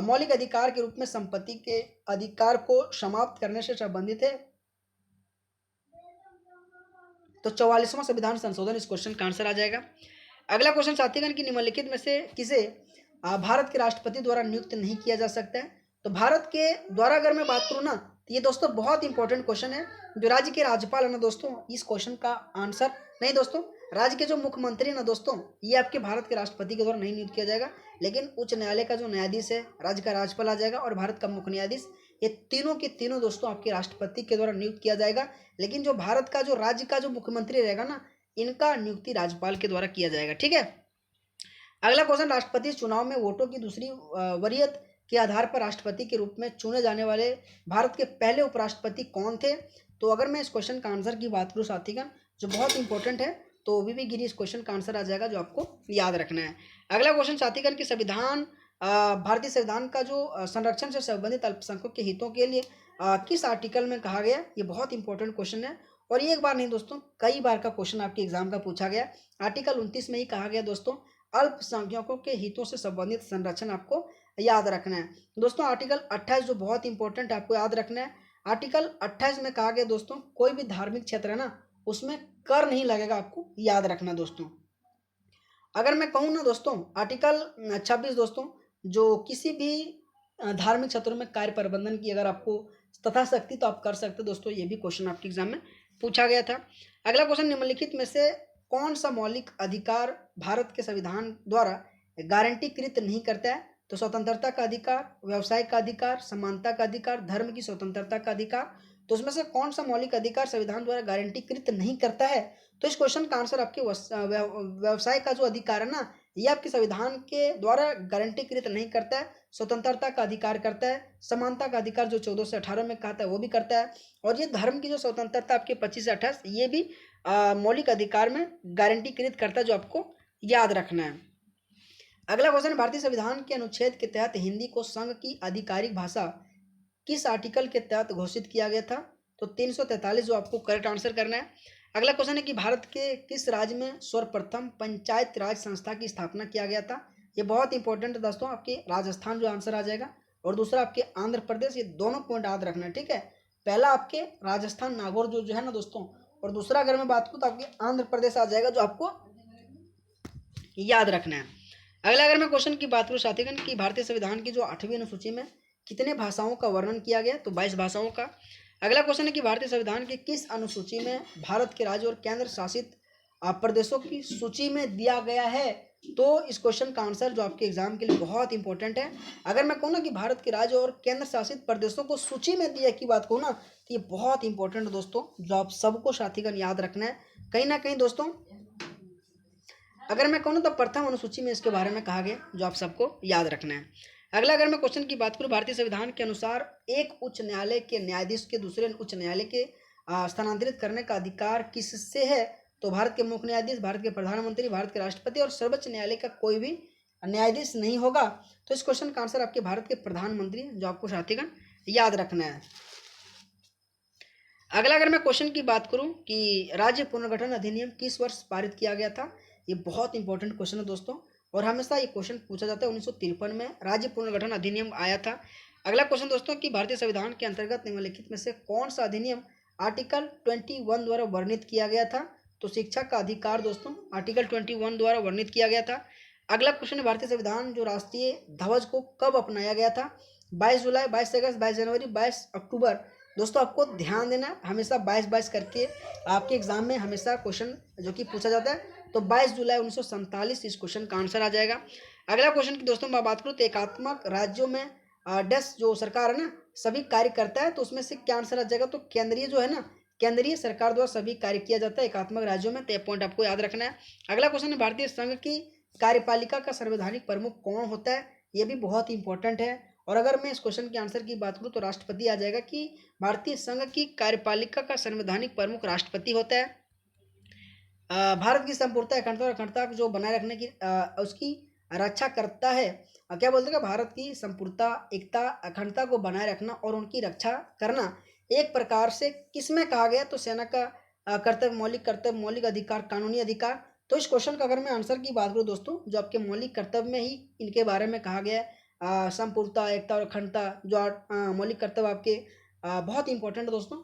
मौलिक अधिकार के रूप में संपत्ति के अधिकार को समाप्त करने से संबंधित है? तो 44वां संविधान संशोधन इस क्वेश्चन का आंसर आ जाएगा। अगला क्वेश्चन साथीगण की निम्नलिखित में से किसे भारत के राष्ट्रपति द्वारा नियुक्त नहीं किया जा सकता है। तो भारत के द्वारा अगर मैं बात करूँ ना, तो ये दोस्तों बहुत इंपॉर्टेंट क्वेश्चन है। जो राज्य के राज्यपाल है ना दोस्तों, इस क्वेश्चन का आंसर नहीं दोस्तों, राज्य के जो मुख्यमंत्री ना दोस्तों, ये आपके भारत के राष्ट्रपति के द्वारा नहीं नियुक्त किया जाएगा, लेकिन उच्च न्यायालय का जो न्यायाधीश है, राज्य का राज्यपाल आ जाएगा और भारत का मुख्य न्यायाधीश, ये तीनों के तीनों दोस्तों आपके राष्ट्रपति के द्वारा नियुक्त किया जाएगा। लेकिन जो भारत का जो राज्य का जो मुख्यमंत्री रहेगा ना, इनका नियुक्ति राज्यपाल के द्वारा किया जाएगा। ठीक है। अगला क्वेश्चन, राष्ट्रपति चुनाव में वोटों की दूसरी वरीयत के आधार पर राष्ट्रपति के रूप में चुने जाने वाले भारत के पहले उपराष्ट्रपति कौन थे। तो अगर मैं इस क्वेश्चन का आंसर की बात करूँ साथीगण, जो बहुत इंपॉर्टेंट है, तो वीवी गिरी इस क्वेश्चन का आंसर आ जाएगा, जो आपको याद रखना है। अगला क्वेश्चन साथीगण की संविधान, भारतीय संविधान का जो संरक्षण से संबंधित अल्पसंख्यकों के हितों के लिए किस आर्टिकल में कहा गया। ये बहुत इंपॉर्टेंट क्वेश्चन है और ये एक बार नहीं दोस्तों, कई बार का क्वेश्चन आपके एग्जाम का पूछा गया। आर्टिकल 29 में ही कहा गया दोस्तों, अल्पसंख्यकों के हितों से संबंधित संरक्षण आपको याद रखना है दोस्तों। आर्टिकल 28 जो बहुत इंपॉर्टेंट आपको याद रखना है। आर्टिकल 28 में कहा गया दोस्तों, कोई भी धार्मिक क्षेत्र है ना, उसमें कर नहीं लगेगा, आपको याद रखना दोस्तों। अगर मैं कहूँ ना दोस्तों, आर्टिकल 26 दोस्तों, जो किसी भी धार्मिक क्षेत्रों में कार्य प्रबंधन की अगर आपको तथा शक्ति तो आप कर सकते दोस्तों। ये भी क्वेश्चन आपके एग्जाम में पूछा गया था। अगला क्वेश्चन, निम्नलिखित में से कौन सा मौलिक अधिकार भारत के संविधान द्वारा गारंटीकृत नहीं करता है। तो स्वतंत्रता का अधिकार, व्यवसाय का अधिकार, समानता का अधिकार, धर्म की स्वतंत्रता का अधिकार। तो उसमें से कौन सा मौलिक अधिकार संविधान द्वारा गारंटीकृत नहीं करता है। तो इस क्वेश्चन का आंसर आपके व्यवसाय का जो अधिकार है ना, ये आपके संविधान के द्वारा गारंटीकृत नहीं करता है। स्वतंत्रता का अधिकार करता है, समानता का अधिकार जो 14 से 18 में कहा था वो भी करता है, और ये धर्म की जो स्वतंत्रता आपके 25 से 28 ये भी मौलिक अधिकार में गारंटीकृत करता है, जो आपको याद रखना है। अगला क्वेश्चन, भारतीय संविधान के अनुच्छेद के तहत हिंदी को संघ की आधिकारिक भाषा किस आर्टिकल के तहत घोषित किया गया था। तो 343 जो आपको करेक्ट आंसर करना है। अगला क्वेश्चन है कि भारत के किस राज्य में सर्वप्रथम पंचायत राज संस्था की स्थापना किया गया था। ये बहुत इंपॉर्टेंट है दोस्तों, आपके राजस्थान जो आंसर आ जाएगा, और दूसरा आपके आंध्र प्रदेश। ये दोनों पॉइंट याद रखना है। ठीक है, पहला आपके राजस्थान नागौर जो है ना दोस्तों, और दूसरा अगर मैं बात करूँ तो आपके आंध्र प्रदेश आ जाएगा, जो आपको याद रखना है। अगला अगर मैं क्वेश्चन की बात करूँ साथीगण की भारतीय संविधान की जो 8वीं अनुसूची में कितने भाषाओं का वर्णन किया गया। तो 22 भाषाओं का। अगला क्वेश्चन है कि भारतीय संविधान की किस अनुसूची में भारत के राज्य और केंद्र शासित प्रदेशों की सूची में दिया गया है। तो इस क्वेश्चन का आंसर जो आपके एग्जाम के लिए बहुत इंपॉर्टेंट है। अगर मैं कहूँ ना कि भारत के राज्य और केंद्र शासित प्रदेशों को सूची में दिया की बात कहूँ ना, तो ये बहुत इंपॉर्टेंट है दोस्तों, जो आप सबको साथीगण याद रखना है कहीं ना कहीं दोस्तों। अगर मैं कहूँ तो प्रथम अनुसूची में इसके बारे में कहा गया, जो आप सबको याद रखना है। अगला अगर मैं क्वेश्चन की बात करूँ, भारतीय संविधान के अनुसार एक उच्च न्यायालय के न्यायाधीश के दूसरे उच्च न्यायालय के स्थानांतरित करने का अधिकार किससे है। तो भारत के मुख्य न्यायाधीश, भारत के प्रधानमंत्री, भारत के राष्ट्रपति और सर्वोच्च न्यायालय का कोई भी न्यायाधीश नहीं होगा। तो इस क्वेश्चन का आंसर आपके भारत के प्रधानमंत्री, जो आपको साथीगण याद रखना है। अगला अगर मैं क्वेश्चन की बात करूं कि राज्य पुनर्गठन अधिनियम किस वर्ष पारित किया गया था। ये बहुत इंपॉर्टेंट क्वेश्चन है दोस्तों, और हमेशा ये क्वेश्चन पूछा जाता है। 1953 में राज्य पुनर्गठन अधिनियम आया था। अगला क्वेश्चन दोस्तों कि भारतीय संविधान के अंतर्गत निम्नलिखित में से कौन सा अधिनियम आर्टिकल 21 द्वारा वर्णित किया गया था। तो शिक्षा का अधिकार दोस्तों आर्टिकल 21 द्वारा वर्णित किया गया था। अगला क्वेश्चन है भारतीय संविधान जो राष्ट्रीय ध्वज को कब अपनाया गया था। 22 जुलाई, 22 अगस्त, 22 जनवरी, 22 अक्टूबर। दोस्तों आपको ध्यान देना, हमेशा 22 करके आपके एग्जाम में हमेशा क्वेश्चन जो कि पूछा जाता है। तो 22 जुलाई 1947 इस क्वेश्चन का आंसर आ जाएगा। अगला क्वेश्चन की दोस्तों मैं बात करूँ तो एकात्मक राज्यों में डेस जो सरकार है ना सभी कार्य करता है, तो उसमें से क्या आंसर आ जाएगा। तो केंद्रीय जो है ना, केंद्रीय सरकार द्वारा सभी कार्य किया जाता है एकात्मक राज्यों में। तो ये पॉइंट आपको याद रखना है। अगला क्वेश्चन है भारतीय संघ की कार्यपालिका का संवैधानिक प्रमुख कौन होता है। ये भी बहुत इंपॉर्टेंट है, और अगर मैं इस क्वेश्चन के आंसर की बात करूँ तो राष्ट्रपति आ जाएगा कि भारतीय संघ की कार्यपालिका का संवैधानिक प्रमुख राष्ट्रपति होता है। भारत की संपूर्णता, अखंडता और अखंडता जो बनाए रखने की उसकी रक्षा करता है। क्या बोलते हैं, भारत की संपूर्णता, एकता, अखंडता को बनाए रखना और उनकी रक्षा करना एक प्रकार से किसमें कहा गया। तो सेना का कर्तव्य, मौलिक अधिकार, कानूनी अधिकार। तो इस क्वेश्चन का अगर मैं आंसर की बात करूँ दोस्तों, जो आपके मौलिक कर्तव्य में ही इनके बारे में कहा गया है। संपूर्णता, एकता और अखंडता जो मौलिक कर्तव्य आपके बहुत इंपॉर्टेंट है दोस्तों।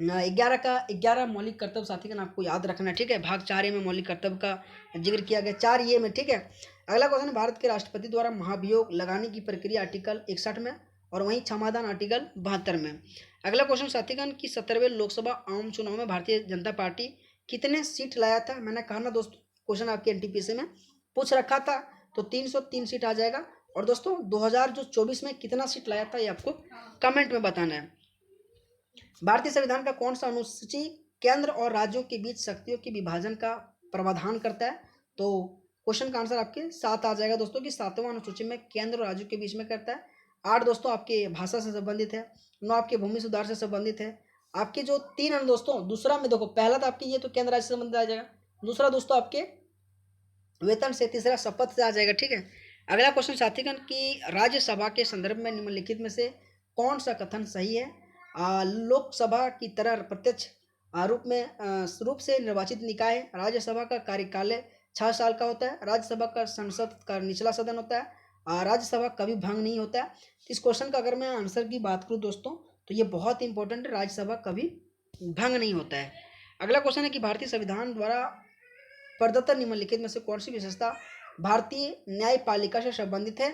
11 का 11 मौलिक कर्तव्य साथीगण आपको याद रखना है, ठीक है। भाग 4 में मौलिक कर्तव्य का जिक्र किया गया 4 ये में, ठीक है। अगला क्वेश्चन, भारत के राष्ट्रपति द्वारा महाभियोग लगाने की प्रक्रिया आर्टिकल 61 में और वहीं क्षमादान आर्टिकल 72 में। अगला क्वेश्चन साथीगण की 17वें लोकसभा आम चुनाव में भारतीय जनता पार्टी कितने सीट लाया था। मैंने कहा ना दोस्तों, क्वेश्चन आपके एनटीपीसी में पूछ रखा था, तो 303 सीट आ जाएगा। और दोस्तों 2024 में कितना सीट लाया था ये आपको कमेंट में बताना है। भारतीय संविधान का कौन सा अनुसूची केंद्र और राज्यों के बीच शक्तियों के विभाजन का प्रावधान करता है। तो क्वेश्चन का आंसर आपके 7 आ जाएगा दोस्तों कि 7वां अनुसूची में केंद्र और राज्यों के बीच में करता है। 8 दोस्तों आपके भाषा से संबंधित है। 9 आपके भूमि सुधार से संबंधित है। आपके जो 3 अन्य दोस्तों, दूसरा में देखो, पहला तो आपकी ये तो केंद्र राज्य से संबंधित आ जाएगा, दूसरा दोस्तों आपके वेतन से, तीसरा शपथ से आ जाएगा, ठीक है। अगला क्वेश्चन साथीगण की राज्यसभा के संदर्भ में निम्नलिखित में से कौन सा कथन सही है। लोकसभा की तरह प्रत्यक्ष रूप से निर्वाचित निकाय है। राज्यसभा का कार्यकाल 6 साल का होता है। राज्यसभा का संसद का निचला सदन होता है। राज्यसभा कभी भंग नहीं होता है। इस क्वेश्चन का अगर मैं आंसर की बात करूँ दोस्तों, तो ये बहुत इंपॉर्टेंट है, राज्यसभा कभी भंग नहीं होता है। अगला क्वेश्चन है कि भारतीय संविधान द्वारा प्रदत्त निम्नलिखित में से कौन सी विशेषता भारतीय न्यायपालिका से संबंधित है।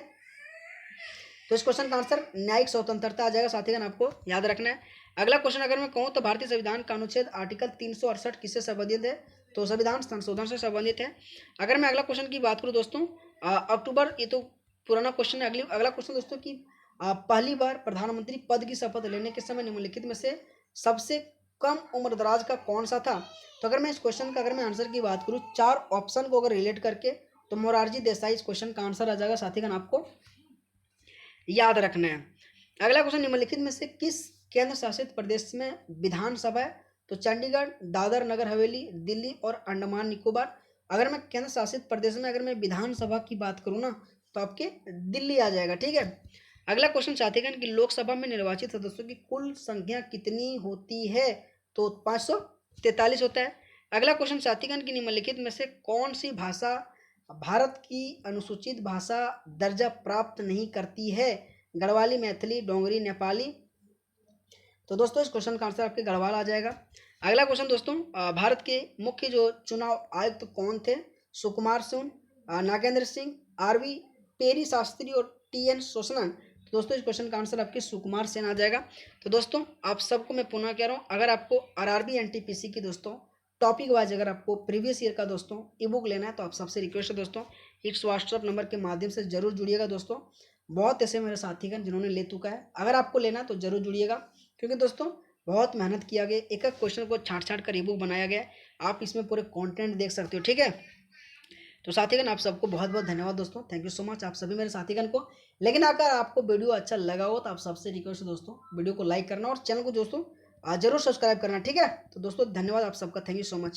तो इस क्वेश्चन का आंसर न्यायिक स्वतंत्रता आ जाएगा साथीगण, आपको याद रखना है। अगला क्वेश्चन अगर मैं कहूँ तो भारतीय संविधान का अनुच्छेद आर्टिकल 368 किससे संबंधित है। तो संविधान संशोधन से संबंधित है। अगर मैं अगला क्वेश्चन की बात करूँ दोस्तों, अक्टूबर, ये तो पुराना क्वेश्चन है। अगला क्वेश्चन दोस्तों की पहली बार प्रधानमंत्री पद की शपथ लेने के समय निम्नलिखित में से सबसे कम उम्र दराज का कौन सा था। तो अगर मैं इस क्वेश्चन का अगर मैं आंसर की बात करूँ 4 ऑप्शन को अगर रिलेट करके, तो मोरारजी देसाई इस क्वेश्चन का आंसर आ जाएगा साथीगण, आपको याद रखना है। अगला क्वेश्चन, निम्नलिखित में से किस केंद्र शासित प्रदेश में विधानसभा है। तो चंडीगढ़, दादर नगर हवेली, दिल्ली और अंडमान निकोबार। अगर मैं केंद्र शासित प्रदेश में अगर मैं विधानसभा की बात करूँ ना, तो आपके दिल्ली आ जाएगा, ठीक है। अगला क्वेश्चन साथीगण कि लोकसभा में निर्वाचित सदस्यों की कुल संख्या कितनी होती है। तो 543 होता है। अगला क्वेश्चन साथीगण की निम्नलिखित में से कौन सी भाषा भारत की अनुसूचित भाषा दर्जा प्राप्त नहीं करती है। गढ़वाली, मैथिली, डोंगरी, नेपाली। तो दोस्तों इस क्वेश्चन का आंसर आपके गढ़वाल आ जाएगा। अगला क्वेश्चन दोस्तों, भारत के मुख्य जो चुनाव आयुक्त कौन थे। सुकुमार सेन, नागेंद्र सिंह, आरवी पेरी शास्त्री और टीएन सोसनन। तो दोस्तों इस क्वेश्चन का आंसर आपके सुकुमार सेन आ जाएगा। तो दोस्तों आप सबको मैं पुनः कह रहा हूँ, अगर आपको आरआरबी एनटीपीसी की दोस्तों टॉपिक वाइज अगर आपको प्रीवियस ईयर का दोस्तों ई बुक लेना है, तो आप सबसे रिक्वेस्ट है दोस्तों, इस व्हाट्सअप नंबर के माध्यम से जरूर जुड़िएगा दोस्तों। बहुत ऐसे मेरे साथीगण जिन्होंने ले चुका है, अगर आपको लेना है तो जरूर जुड़िएगा, क्योंकि दोस्तों बहुत मेहनत किया गया, एक एक क्वेश्चन को छाँट छाँट कर ई बुक बनाया गया है। आप इसमें पूरे कंटेंट देख सकते हो, ठीक है। तो साथीगण आप सबको बहुत बहुत धन्यवाद दोस्तों, थैंक यू सो मच आप सभी मेरे साथीगण को। लेकिन अगर आपको वीडियो अच्छा लगा हो तो आप सबसे रिक्वेस्ट है दोस्तों, वीडियो को लाइक करना और चैनल को दोस्तों जरूर सब्सक्राइब करना, ठीक है। तो दोस्तों धन्यवाद आप सबका, थैंक यू सो मच।